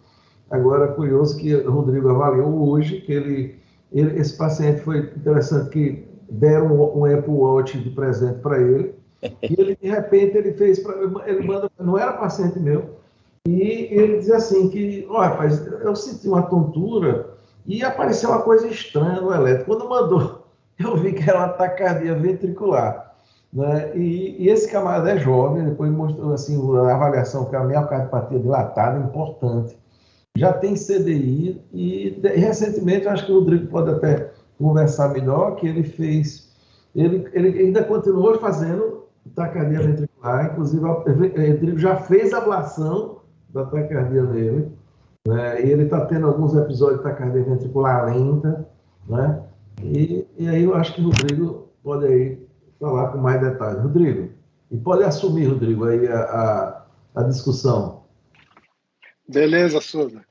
agora curioso, que o Rodrigo avaliou hoje, que esse paciente foi interessante, que deram um Apple Watch de presente para ele, e ele, de repente, ele manda, não era paciente meu, e ele diz assim que, rapaz, eu senti uma tontura e apareceu uma coisa estranha no eletro. Quando mandou, eu vi que era taquicardia ventricular, né? E esse camarada é jovem, depois mostrou assim, a avaliação que a miocardiopatia dilatada é importante. Já tem CDI e recentemente, acho que o Rodrigo pode até conversar melhor, que ele ainda continuou fazendo taquicardia ventricular, inclusive o Rodrigo já fez a ablação da taquicardia dele, né? E ele está tendo alguns episódios de taquicardia ventricular lenta, né? E aí eu acho que o Rodrigo pode aí falar com mais detalhes. Rodrigo, e pode assumir, Rodrigo, aí a discussão. Beleza, Souza.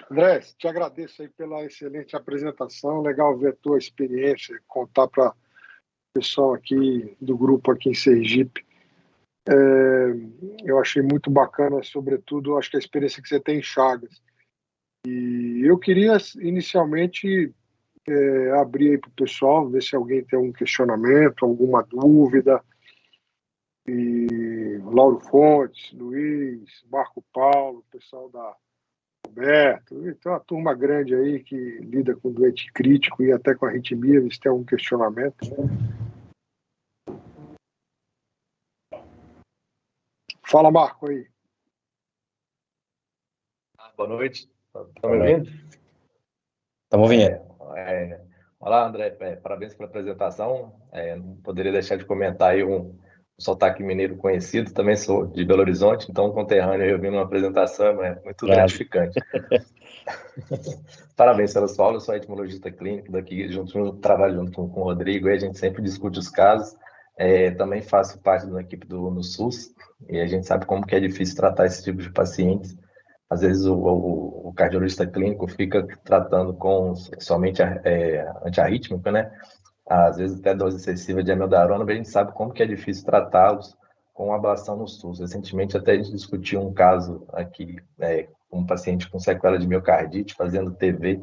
André, te agradeço aí pela excelente apresentação. Legal ver a tua experiência, contar para o pessoal aqui do grupo aqui em Sergipe. Eu achei muito bacana, sobretudo, acho que a experiência que você tem em Chagas. E eu queria, inicialmente, abrir aí para o pessoal, ver se alguém tem algum questionamento, alguma dúvida. E Lauro Fontes, Luiz, Marco Paulo, o pessoal da Roberto, tem uma turma grande aí que lida com doente crítico e até com arritmia, se tem algum questionamento. Fala, Marco, aí. Boa noite. Estão me ouvindo? Estamos ouvindo. Olá, André. Parabéns pela apresentação. Não poderia deixar de comentar aí um sotaque mineiro conhecido. Também sou de Belo Horizonte, então conterrâneo eu vi numa apresentação, é muito gratificante. Parabéns pelas aulas. Eu sou etimologista clínico daqui, trabalho junto com o Rodrigo, e a gente sempre discute os casos. Também faço parte de uma equipe no SUS, e a gente sabe como que é difícil tratar esse tipo de pacientes. Às vezes o cardiologista clínico fica tratando com somente antiarrítmico, né? Às vezes até dose excessiva de amiodarona, mas a gente sabe como que é difícil tratá-los com ablação no SUS. Recentemente até a gente discutiu um caso aqui, um paciente com sequela de miocardite, fazendo TV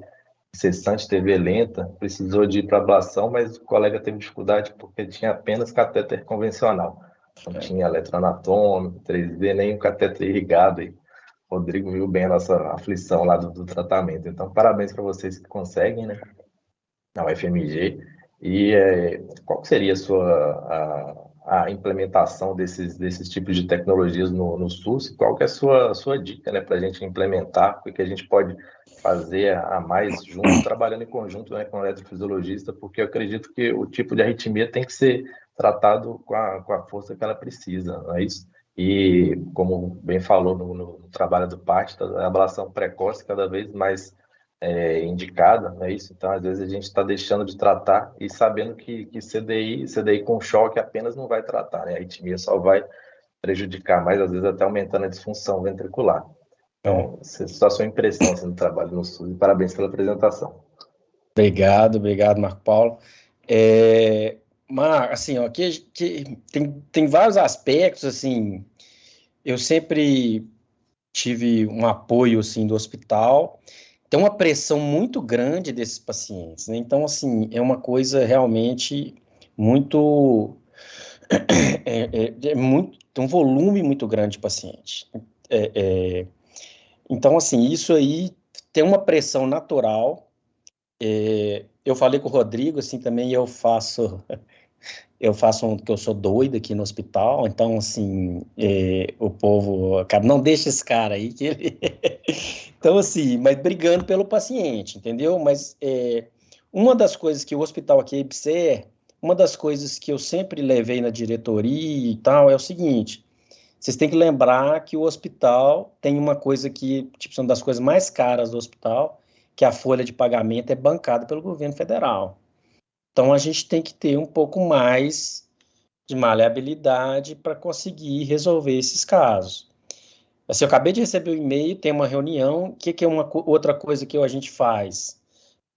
incessante, TV lenta, precisou de ir para ablação, mas o colega teve dificuldade porque tinha apenas catéter convencional. Não tinha eletroanatômico, 3D, nem um catéter irrigado aí. Rodrigo viu bem a nossa aflição lá do tratamento. Então, parabéns para vocês que conseguem, né? Na UFMG. E qual seria a implementação desses tipos de tecnologias no SUS? Qual que é a sua dica, né, para a gente implementar? O que a gente pode fazer a mais junto, trabalhando em conjunto, né, com o eletrofisiologista? Porque eu acredito que o tipo de arritmia tem que ser tratado com a força que ela precisa, não é isso? E, como bem falou no trabalho do PAT, a ablação precoce cada vez mais indicada, não é isso? Então, às vezes, a gente está deixando de tratar e sabendo que CDI com choque apenas não vai tratar, né? A arritmia só vai prejudicar mais, às vezes até aumentando a disfunção ventricular. Então, só a sua impressão assim, do trabalho no SUS. E parabéns pela apresentação. Obrigado, Marco Paulo. Mas, assim, ó, que tem vários aspectos, assim, eu sempre tive um apoio, assim, do hospital, tem uma pressão muito grande desses pacientes, né? Então, assim, é uma coisa realmente muito, tem um volume muito grande de pacientes. Então, assim, isso aí tem uma pressão natural. Eu falei com o Rodrigo, assim, também eu faço que eu sou doido aqui no hospital, então, assim, o povo acaba, não deixa esse cara aí, que ele... Então, assim, mas brigando pelo paciente, entendeu? Mas uma das coisas que o hospital aqui, IBSER, uma das coisas que eu sempre levei na diretoria e tal, é o seguinte, vocês têm que lembrar que o hospital tem uma coisa que, tipo, são das coisas mais caras do hospital, que a folha de pagamento é bancada pelo governo federal. Então, a gente tem que ter um pouco mais de maleabilidade para conseguir resolver esses casos. Assim, eu acabei de receber um e-mail, tem uma reunião, o que é outra coisa que a gente faz?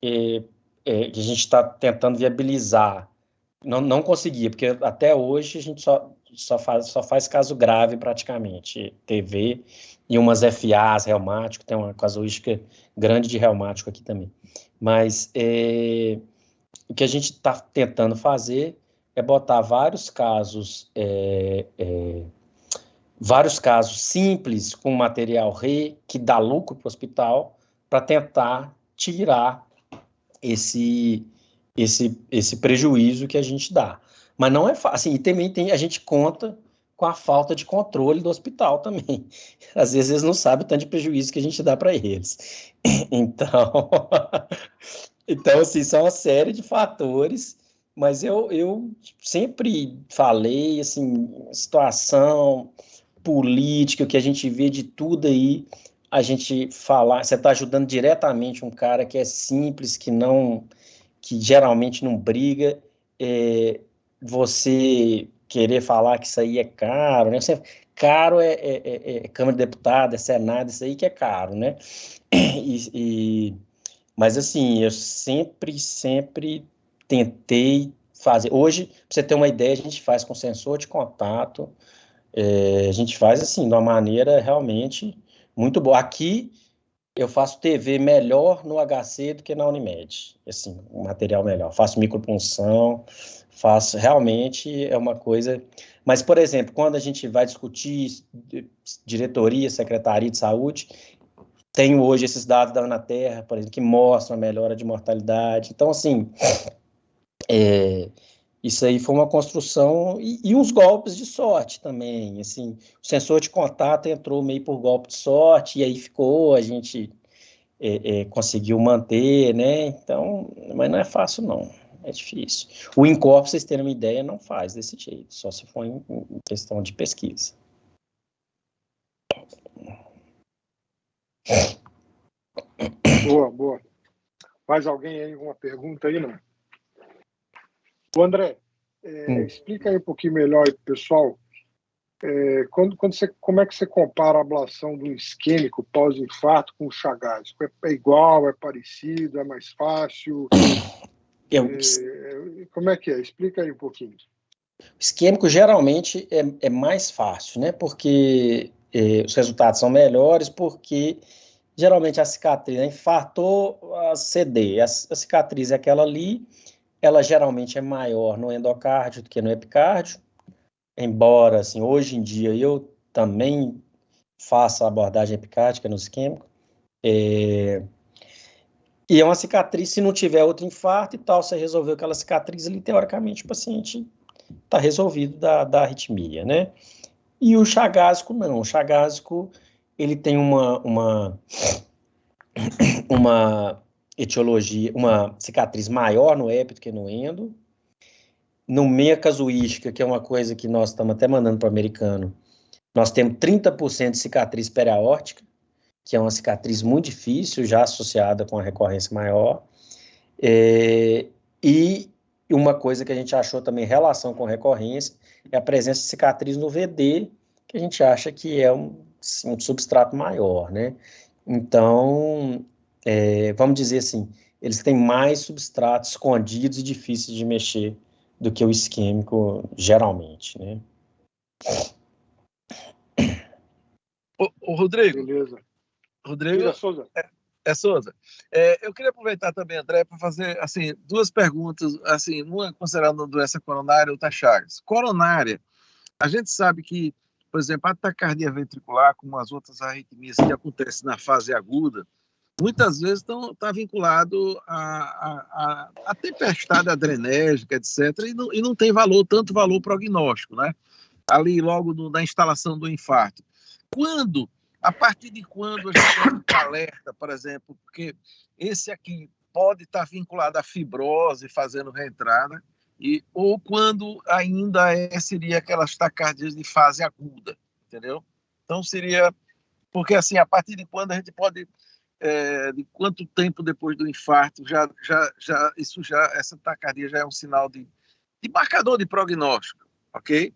Que a gente está tentando viabilizar. Não conseguia, porque até hoje a gente só faz caso grave praticamente, TV e umas FAs reumático, tem uma casuística grande de reumático aqui também. Mas o que a gente está tentando fazer é botar vários casos simples com material que dá lucro para o hospital, para tentar tirar esse prejuízo que a gente dá. Mas não é fácil. Assim, e também a gente conta com a falta de controle do hospital também. Às vezes eles não sabem o tanto de prejuízo que a gente dá para eles. Então, assim, são uma série de fatores, mas eu sempre falei, assim, situação política, o que a gente vê de tudo aí, a gente falar, você está ajudando diretamente um cara que é simples, que geralmente não briga, você querer falar que isso aí é caro, né? Caro é Câmara de Deputados, é Senado, isso aí que é caro, né? Mas, assim, eu sempre tentei fazer. Hoje, para você ter uma ideia, a gente faz com sensor de contato, a gente faz, assim, de uma maneira realmente muito boa. Aqui, eu faço TV melhor no HC do que na Unimed, assim, um material melhor. Faço micropunção, realmente é uma coisa... Mas, por exemplo, quando a gente vai discutir diretoria, secretaria de saúde, tenho hoje esses dados da Anaterra, por exemplo, que mostram a melhora de mortalidade. Então, assim, isso aí foi uma construção e uns golpes de sorte também, assim, o sensor de contato entrou meio por golpe de sorte e aí a gente conseguiu manter, né? Então, mas não é fácil não, é difícil. O INCOR, para vocês terem uma ideia, não faz desse jeito, só se for em questão de pesquisa. Boa. Mais alguém aí, uma pergunta aí, não? O André, explica aí um pouquinho melhor aí pro pessoal, como é que você compara a ablação do isquêmico pós-infarto com o chagásico? É igual, é parecido, é mais fácil? Como é que é? Explica aí um pouquinho. O isquêmico geralmente é mais fácil, né? Porque os resultados são melhores, porque geralmente a cicatriz, né? Infartou a CD, a cicatriz é aquela ali, ela geralmente é maior no endocárdio do que no epicárdio, embora, assim, hoje em dia eu também faço a abordagem epicárdica no isquêmico, e é uma cicatriz, se não tiver outro infarto e tal, você resolveu aquela cicatriz ali, teoricamente o paciente está resolvido da arritmia, né? E o chagásico não, o chagásico ele tem uma etiologia, uma cicatriz maior no epi do que no endo. No meia casuística, que é uma coisa que nós estamos até mandando para o americano, nós temos 30% de cicatriz periaórtica, que é uma cicatriz muito difícil, já associada com a recorrência maior. E uma coisa que a gente achou também em relação com recorrência é a presença de cicatriz no VD, que a gente acha que é um substrato maior, né? Então, vamos dizer assim, eles têm mais substratos escondidos e difíceis de mexer do que o isquêmico, geralmente, né? Ô Rodrigo. Beleza. Rodrigo. Souza. Souza. Eu queria aproveitar também, André, para fazer assim, duas perguntas, assim, uma considerando a doença coronária, outra Chagas. Coronária, a gente sabe que, por exemplo, a taquicardia ventricular, como as outras arritmias que acontecem na fase aguda, muitas vezes está vinculado à tempestade adrenérgica, etc., e não tem tanto valor prognóstico, né? Ali logo na instalação do infarto. A partir de quando a gente fica alerta, por exemplo, porque esse aqui pode estar vinculado à fibrose fazendo reentrada, ou quando ainda seria aquelas taquicardias de fase aguda, entendeu? Então seria, porque assim, a partir de quando a gente pode, de quanto tempo depois do infarto, essa taquicardia já é um sinal de marcador de prognóstico, ok?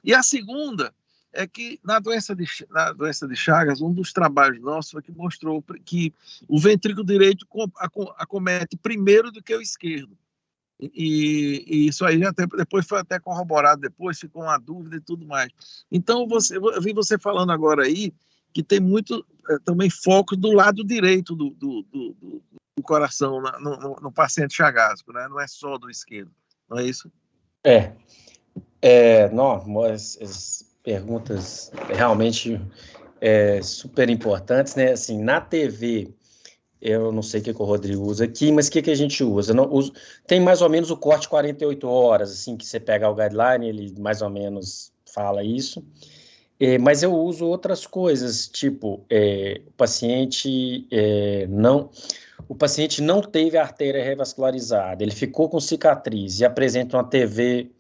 E a segunda é que na doença de Chagas, um dos trabalhos nossos foi que mostrou que o ventrículo direito acomete primeiro do que o esquerdo. E isso aí depois foi até corroborado, depois ficou uma dúvida e tudo mais. Então, eu vi você falando agora aí que tem muito também foco do lado direito do coração no paciente chagásico, né? Não é só do esquerdo, não é isso? Não, as perguntas realmente super importantes, né? Assim, na TV, eu não sei o que o Rodrigo usa aqui, mas o que a gente usa? Tem mais ou menos o corte 48 horas, assim, que você pega o guideline, ele mais ou menos fala isso. Mas eu uso outras coisas, tipo, o paciente não teve a artéria revascularizada, ele ficou com cicatriz e apresenta uma TV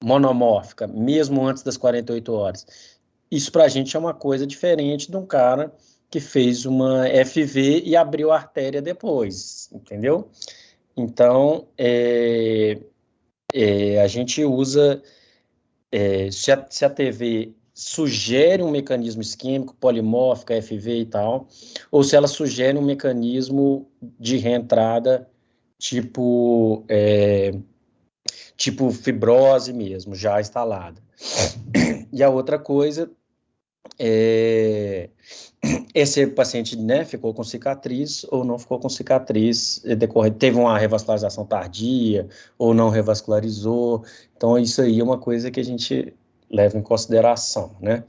monomórfica, mesmo antes das 48 horas. Isso para a gente é uma coisa diferente de um cara que fez uma FV e abriu a artéria depois, entendeu? Então, a gente usa, se a TV sugere um mecanismo isquêmico, polimórfico, FV e tal, ou se ela sugere um mecanismo de reentrada tipo fibrose mesmo, já instalada. E a outra coisa é se o paciente, né, ficou com cicatriz ou não ficou com cicatriz, teve uma revascularização tardia ou não revascularizou. Então, isso aí é uma coisa que a gente leva em consideração, né?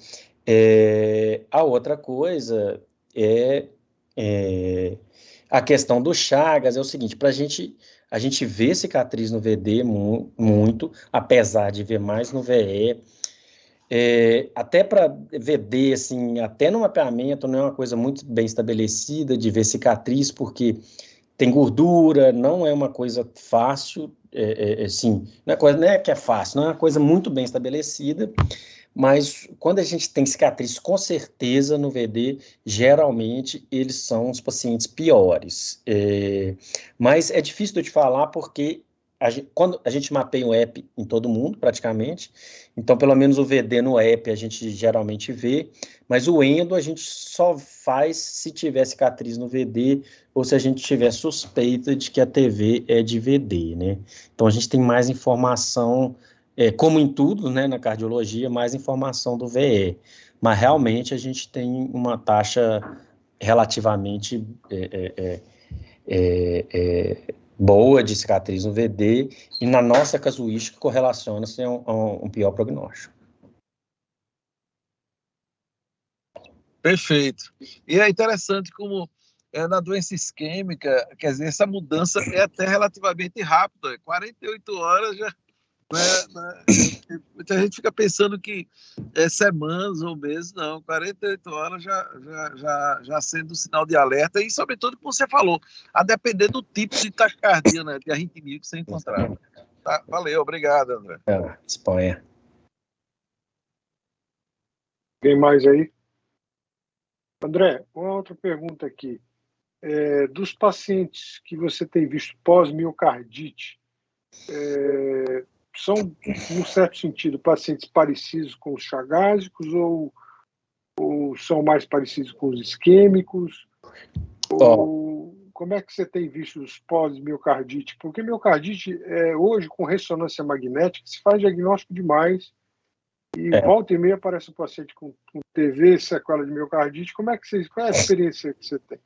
A outra coisa é a questão do Chagas. É o seguinte, a gente vê cicatriz no VD muito, apesar de ver mais no VE. Até para VD, assim, até no mapeamento não é uma coisa muito bem estabelecida de ver cicatriz, porque tem gordura, não é uma coisa fácil, assim, não é que é fácil, não é uma coisa muito bem estabelecida, mas quando a gente tem cicatriz, com certeza no VD, geralmente eles são os pacientes piores. Mas é difícil de eu te falar porque quando a gente mapeia o EP em todo mundo, praticamente, então pelo menos o VD no EP a gente geralmente vê, mas o endo a gente só faz se tiver cicatriz no VD ou se a gente tiver suspeita de que a TV é de VD, né? Então a gente tem mais informação, como em tudo, né, na cardiologia, mais informação do VE, mas realmente a gente tem uma taxa relativamente boa de cicatriz no VD, e na nossa casuística correlaciona-se a um pior prognóstico. Perfeito. E é interessante como na doença isquêmica, quer dizer, essa mudança é até relativamente rápida, 48 horas já. Muita gente fica pensando que é semanas ou meses, não, 48 horas já sendo um sinal de alerta, e sobretudo, como você falou, a depender do tipo de taquicardia, né, de arritmia que você encontrar. Tá, valeu, obrigado, André. Espanha. Tem mais aí? André, uma outra pergunta aqui. Dos pacientes que você tem visto pós-miocardite, são, num certo sentido, pacientes parecidos com os chagásicos ou são mais parecidos com os isquêmicos? Ou como é que você tem visto os pós-miocardite? Porque miocardite, hoje, com ressonância magnética, se faz diagnóstico demais e volta e meia aparece um paciente com TV, sequela de miocardite. Qual é a experiência que você tem?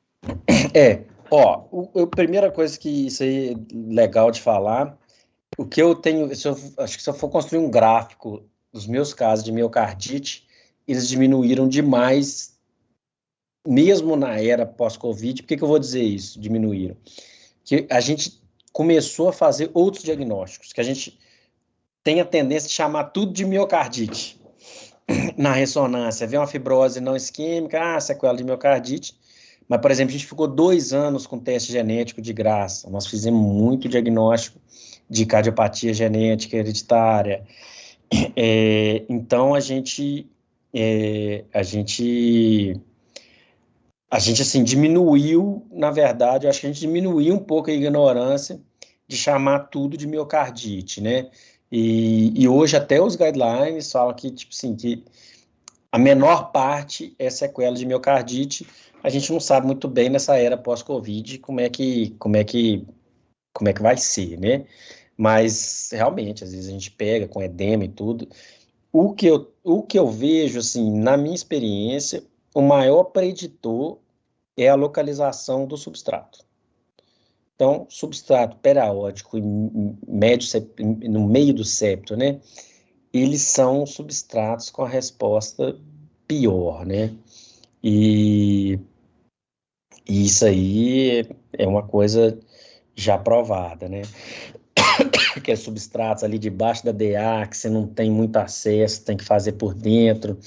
A primeira coisa que isso aí é legal de falar, o que eu tenho, acho que se eu for construir um gráfico dos meus casos de miocardite, eles diminuíram demais, mesmo na era pós-Covid. Por que eu vou dizer isso, diminuíram? Que a gente começou a fazer outros diagnósticos, que a gente tem a tendência de chamar tudo de miocardite. Na ressonância, vê uma fibrose não isquêmica, sequela de miocardite. Mas, por exemplo, a gente ficou 2 anos com teste genético de graça. Nós fizemos muito diagnóstico de cardiopatia genética hereditária. Então, a gente assim, diminuiu, na verdade, acho que a gente diminuiu um pouco a ignorância de chamar tudo de miocardite, né? E hoje até os guidelines falam que, tipo assim, que a menor parte é sequela de miocardite. A gente não sabe muito bem nessa era pós-Covid como é que vai ser, né? Mas, realmente, às vezes a gente pega com edema e tudo. O que eu vejo, assim, na minha experiência, o maior preditor é a localização do substrato. Então, substrato periódico no meio do septo, né? Eles são substratos com a resposta pior, né? E isso aí é uma coisa já provada, né? Que é substratos ali debaixo da DA, que você não tem muito acesso, tem que fazer por dentro,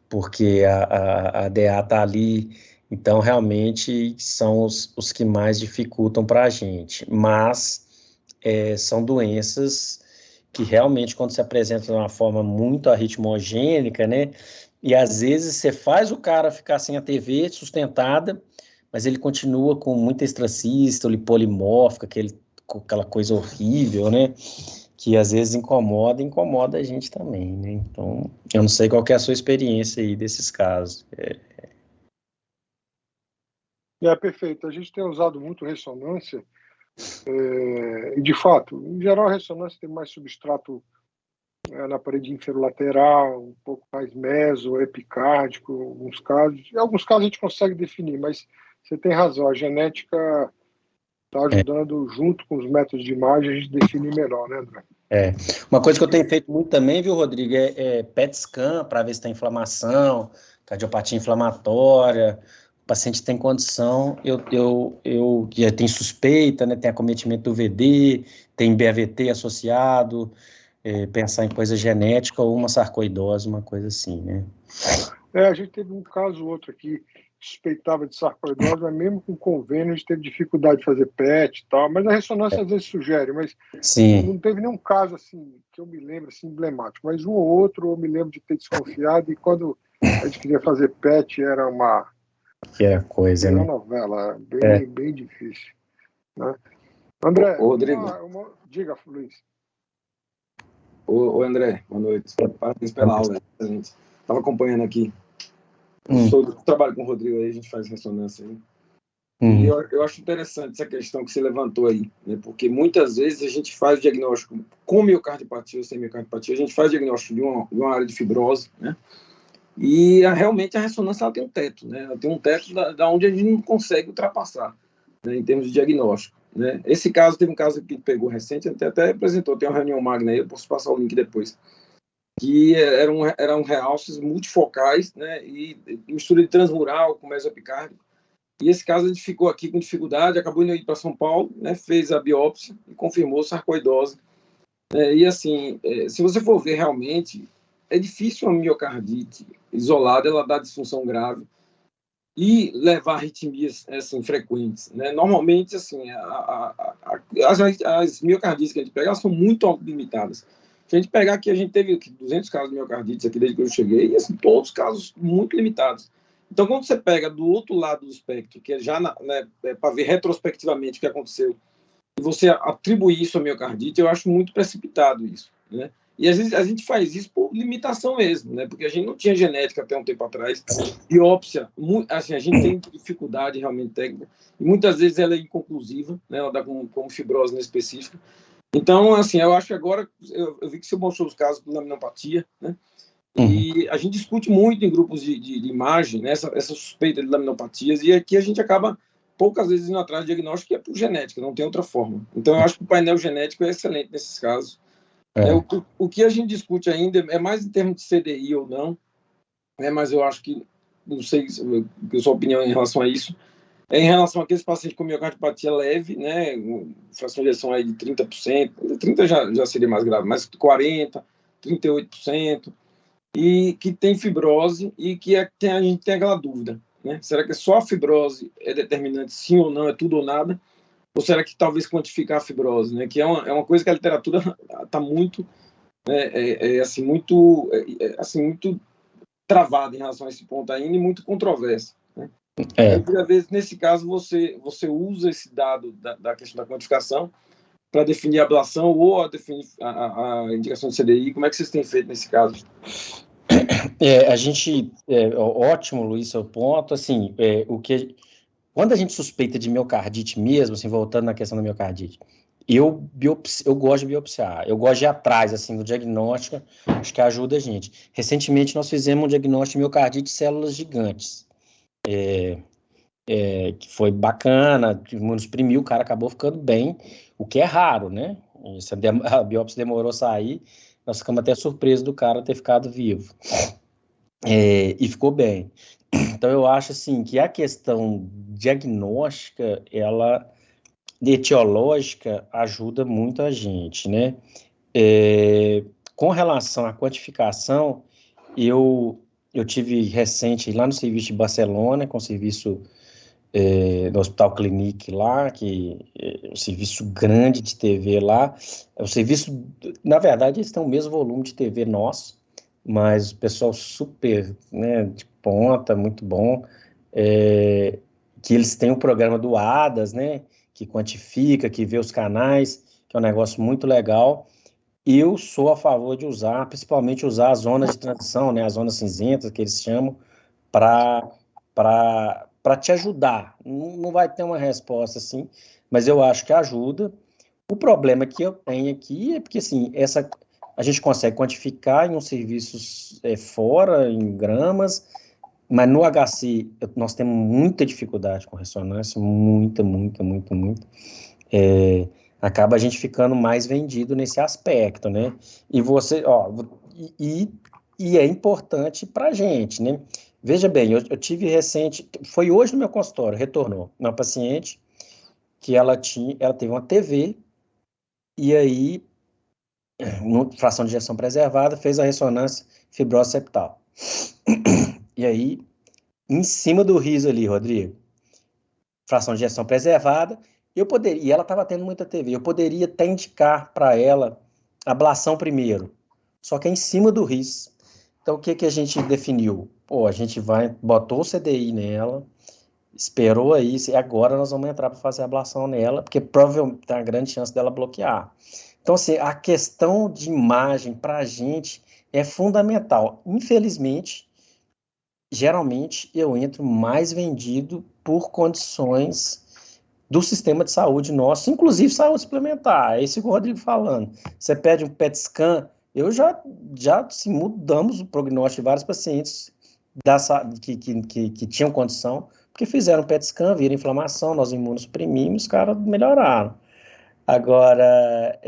porque a DA está ali. Então, realmente, são os que mais dificultam para a gente. Mas são doenças que realmente, quando se apresentam de uma forma muito arritmogênica, né? E às vezes você faz o cara ficar sem a TV sustentada, mas ele continua com muita extracístole, polimórfica, aquela coisa horrível, né? que às vezes incomoda a gente também, né? Então, eu não sei qual que é a sua experiência aí desses casos. Perfeito. A gente tem usado muito ressonância, e de fato, em geral, a ressonância tem mais substrato na parede inferolateral, um pouco mais meso, epicárdico, em alguns casos. Em alguns casos a gente consegue definir, mas você tem razão, a genética está ajudando, junto com os métodos de imagem, a gente definir melhor, né, André? Uma coisa que eu tenho feito muito também, viu, Rodrigo, é PET scan para ver se tem inflamação, cardiopatia inflamatória. O paciente tem condição, eu já tem suspeita, né, tem acometimento do VD, tem BAVT associado, pensar em coisa genética ou uma sarcoidose, uma coisa assim, né? A gente teve um caso ou outro aqui, suspeitava de sarcoidose, mas mesmo com convênio a gente teve dificuldade de fazer PET e tal, mas a ressonância às vezes sugere, mas não teve nenhum caso assim, que eu me lembro, assim, emblemático, mas um ou outro eu me lembro de ter desconfiado, e quando a gente queria fazer PET era uma coisa, né? novela, bem difícil, né? André, Rodrigo. Diga, Luiz. Ô André, boa noite. Parabéns pela aula. A gente estava acompanhando aqui. Eu trabalho com o Rodrigo aí, a gente faz ressonância aí. E eu acho interessante essa questão que você levantou aí, né? Porque muitas vezes a gente faz o diagnóstico com miocardiopatia ou sem miocardiopatia, a gente faz o diagnóstico de uma área de fibrose, né? E realmente a ressonância ela tem um teto, né? Ela tem um teto da onde a gente não consegue ultrapassar, né, em termos de diagnóstico, né? Esse caso, teve um caso que pegou recente, até apresentou, tem uma reunião magna aí, eu posso passar o link depois, que eram realces multifocais, né, e mistura de transmural com mesopicárdico. E esse caso a gente ficou aqui com dificuldade, acabou indo para São Paulo, né, fez a biópsia e confirmou sarcoidose. E assim, se você for ver realmente, é difícil uma miocardite isolada, ela dá disfunção grave e levar arritmias assim, frequentes, né? Normalmente, assim, as miocardites que a gente pega, elas são muito autolimitadas. Se a gente pegar aqui, a gente teve 200 casos de miocardites aqui desde que eu cheguei, e assim, todos casos muito limitados. Então, quando você pega do outro lado do espectro, que é já para ver retrospectivamente o que aconteceu, e você atribuir isso à miocardite, eu acho muito precipitado isso, né? E às vezes a gente faz isso por limitação mesmo, né? Porque a gente não tinha genética até um tempo atrás. Biópsia, assim, a gente tem dificuldade realmente técnica, e muitas vezes ela é inconclusiva, né? Ela dá como fibrose específica. Então, assim, eu acho que agora, eu vi que você mostrou os casos de laminopatia, né? E a gente discute muito em grupos de imagem, né? Essa suspeita de laminopatias, e aqui a gente acaba poucas vezes indo atrás de diagnóstico, que é por genética, não tem outra forma. Então, eu acho que o painel genético é excelente nesses casos. O que a gente discute ainda é mais em termos de CDI ou não, né? Mas eu acho que, não sei a sua opinião em relação a isso, em relação àqueles pacientes com miocardiopatia leve, né? Fração de ejeção aí de 30%, 30% já seria mais grave, mas 40%, 38%, e que tem fibrose e que a gente tem aquela dúvida, né? Será que só a fibrose é determinante, sim ou não, é tudo ou nada? Ou será que talvez quantificar a fibrose, né? Que é uma coisa que a literatura está muito, assim, muito travada em relação a esse ponto ainda, e muito controversa, né? Às vezes, nesse caso, você usa esse dado da questão da quantificação para definir a ablação ou a definir a indicação de CDI. Como é que vocês têm feito nesse caso? Ótimo, Luiz, seu ponto. Assim, quando a gente suspeita de miocardite mesmo, assim, voltando na questão da miocardite, eu gosto de biopsiar, eu gosto de ir atrás, assim, do diagnóstico, acho que ajuda a gente. Recentemente, nós fizemos um diagnóstico de miocardite de células gigantes, que foi bacana, imunossuprimiu, o cara acabou ficando bem, o que é raro, né? A biópsia demorou a sair, nós ficamos até surpresos do cara ter ficado vivo. E ficou bem. Então, eu acho assim que a questão diagnóstica, etiológica, ajuda muito a gente, né? Com relação à quantificação, eu tive recente lá no serviço de Barcelona, com o serviço do Hospital Clinique lá, que é um serviço grande de TV lá. É um serviço, na verdade, eles têm o mesmo volume de TV nosso, mas o pessoal super, né, de ponta, muito bom, que eles têm o programa do ADAS, né, que quantifica, que vê os canais, que é um negócio muito legal, eu sou a favor de usar, principalmente usar as zonas de transição, né, as zonas cinzentas, que eles chamam, para te ajudar. Não vai ter uma resposta assim, mas eu acho que ajuda. O problema que eu tenho aqui é porque, assim, a gente consegue quantificar em uns serviços fora, em gramas, mas no HC nós temos muita dificuldade com ressonância, muita. Acaba a gente ficando mais vendido nesse aspecto, né? E você, e é importante para a gente, né? Veja bem, eu tive recente, foi hoje no meu consultório, retornou uma paciente que ela teve uma TV, e aí, fração de ejeção preservada, fez a ressonância fibrose septal. E aí, em cima do riso ali, Rodrigo, fração de ejeção preservada, e ela estava tendo muita TV, eu poderia até indicar para ela ablação primeiro, só que é em cima do RIS. Então, o que a gente definiu? A gente botou o CDI nela, esperou aí, e agora nós vamos entrar para fazer a ablação nela, porque provavelmente tem uma grande chance dela bloquear. Então, assim, a questão de imagem para a gente é fundamental. Infelizmente, geralmente eu entro mais vendido por condições do sistema de saúde nosso, inclusive saúde suplementar. É isso que o Rodrigo falando. Você pede um PET scan, eu já assim, mudamos o prognóstico de vários pacientes que tinham condição, porque fizeram PET scan, viram inflamação, nós imunossuprimimos, os caras melhoraram. Agora,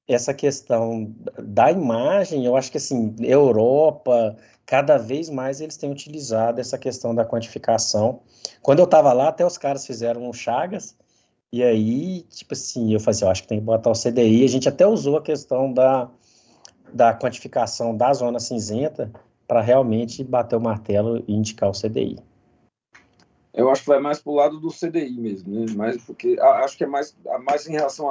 essa questão da imagem, eu acho que, assim, Europa, cada vez mais eles têm utilizado essa questão da quantificação. Quando eu estava lá, até os caras fizeram um Chagas, e aí, tipo assim, eu falei assim, eu acho que tem que botar o CDI, a gente até usou a questão da quantificação da zona cinzenta para realmente bater o martelo e indicar o CDI. Eu acho que vai mais para o lado do CDI mesmo, né? Mais porque acho que é mais em relação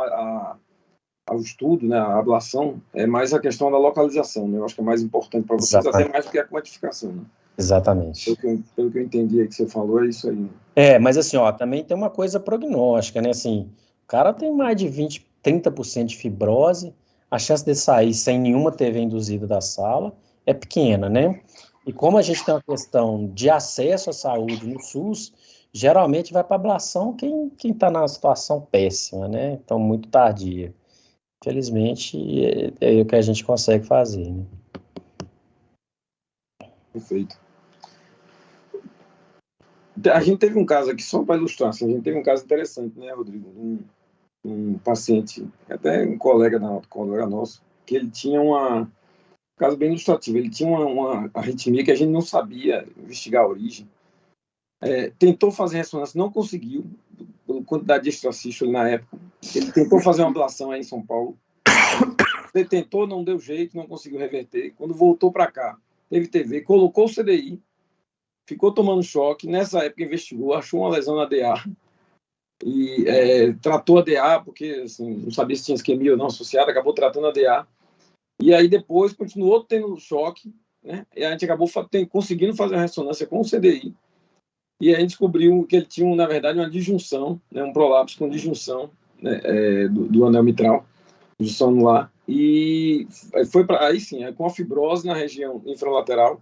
ao estudo, né? A ablação, é mais a questão da localização, né? Eu acho que é mais importante para vocês, até mais do que a quantificação, né? Exatamente. Pelo que eu entendi aí que você falou, é isso aí. Né? Mas assim, também tem uma coisa prognóstica, né? Assim, o cara tem mais de 20, 30% de fibrose, a chance de sair sem nenhuma TV induzida da sala é pequena, né? E como a gente tem uma questão de acesso à saúde no SUS, geralmente vai para ablação quem está na situação péssima, né? Então, muito tardia. Infelizmente, é o que a gente consegue fazer, né? Perfeito. A gente teve um caso aqui, só para ilustrar, assim, a gente teve um caso interessante, né, Rodrigo? Um paciente, até um colega nosso, que ele tinha um caso bem ilustrativo, ele tinha uma arritmia que a gente não sabia investigar a origem. Tentou fazer ressonância, não conseguiu, pela quantidade de extracístole na época. Ele tentou fazer uma ablação aí em São Paulo. Ele tentou, não deu jeito, não conseguiu reverter. Quando voltou para cá, teve TV, colocou o CDI, ficou tomando choque. Nessa época investigou, achou uma lesão na DA e tratou a DA, porque assim, não sabia se tinha isquemia ou não associada, acabou tratando a DA. E aí depois continuou tendo choque, né? E a gente acabou conseguindo fazer a ressonância com o CDI. E aí a gente descobriu que ele tinha, na verdade, uma disjunção, né? Um prolapso com disjunção, né? do anel mitral, disjunção anular. E foi para aí sim, com a fibrose na região infralateral.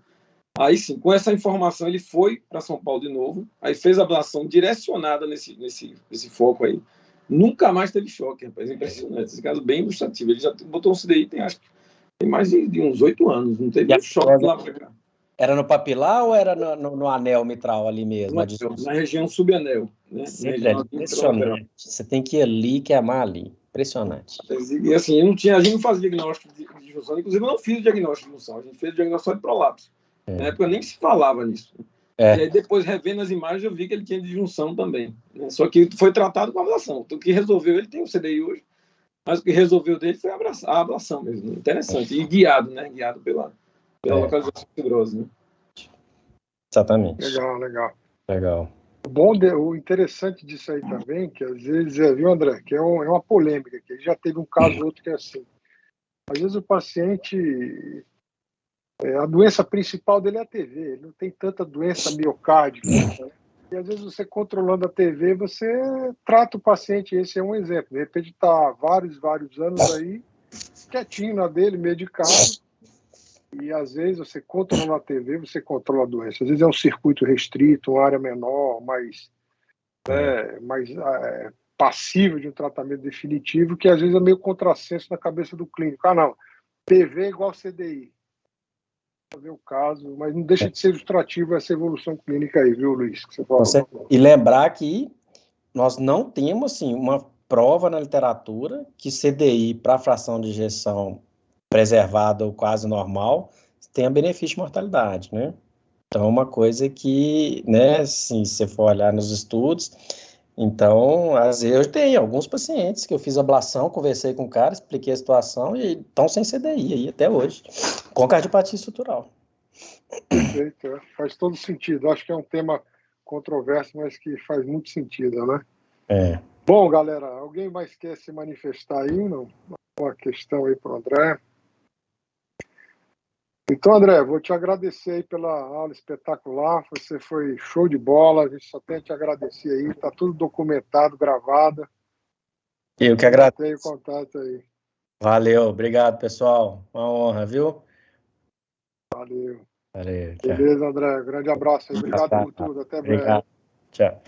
Aí sim, com essa informação, ele foi para São Paulo de novo, aí fez a ablação direcionada nesse foco aí. Nunca mais teve choque, rapaz. Impressionante. Esse caso bem ilustrativo. Ele já botou um CDI, tem mais de uns 8 anos. Não teve um choque lá para cá. Era no papilar ou era no anel mitral ali mesmo? Na região subanel. Né? Impressionante. Você tem que ir ali, que amar ali. Impressionante. E assim, a gente não fazia diagnóstico de disfunção. Inclusive, eu não fiz o diagnóstico de disfunção. A gente fez o diagnóstico de prolapso. Na época nem se falava nisso. E aí depois, revendo as imagens, eu vi que ele tinha disjunção também. Né? Só que foi tratado com ablação. Então, o que resolveu, ele tem o CDI hoje, mas o que resolveu dele foi a ablação mesmo. Interessante. E guiado, né? Guiado pela localização fibrosa. Né? Exatamente. Legal. O interessante disso aí também, que às vezes, viu, André, que é uma polêmica, que já teve um caso ou outro que é assim. Às vezes o paciente... a doença principal dele é a TV, ele não tem tanta doença miocárdica. Né? E às vezes você controlando a TV, você trata o paciente, esse é um exemplo. De repente está vários anos aí, quietinho na dele, meio de casa. E às vezes você controla a TV, você controla a doença. Às vezes é um circuito restrito, uma área menor, mais passível de um tratamento definitivo, que às vezes é meio contrassenso na cabeça do clínico. Ah, não, PV é igual CDI. Vou ver o caso, mas não deixa de ser ilustrativo essa evolução clínica aí, viu, Luiz? Que você falou. E lembrar que nós não temos, assim, uma prova na literatura que CDI para fração de ejeção preservada ou quase normal tenha benefício de mortalidade, né? Então, uma coisa que, né, assim, se você for olhar nos estudos, então, às vezes, eu tenho alguns pacientes que eu fiz ablação, conversei com o cara, expliquei a situação e estão sem CDI aí até hoje, com cardiopatia estrutural. Perfeito, faz todo sentido. Acho que é um tema controverso, mas que faz muito sentido, né? Bom, galera, alguém mais quer se manifestar aí? Não? Uma questão aí para o André. Então, André, vou te agradecer aí pela aula espetacular. Você foi show de bola. A gente só tem a te agradecer aí. Está tudo documentado, gravado. Eu que agradeço. Tenho contato aí. Valeu, obrigado, pessoal. Uma honra, viu? Valeu. Valeu, tchau. Beleza, André. Grande abraço aí. Obrigado por tudo. Até breve. Tchau.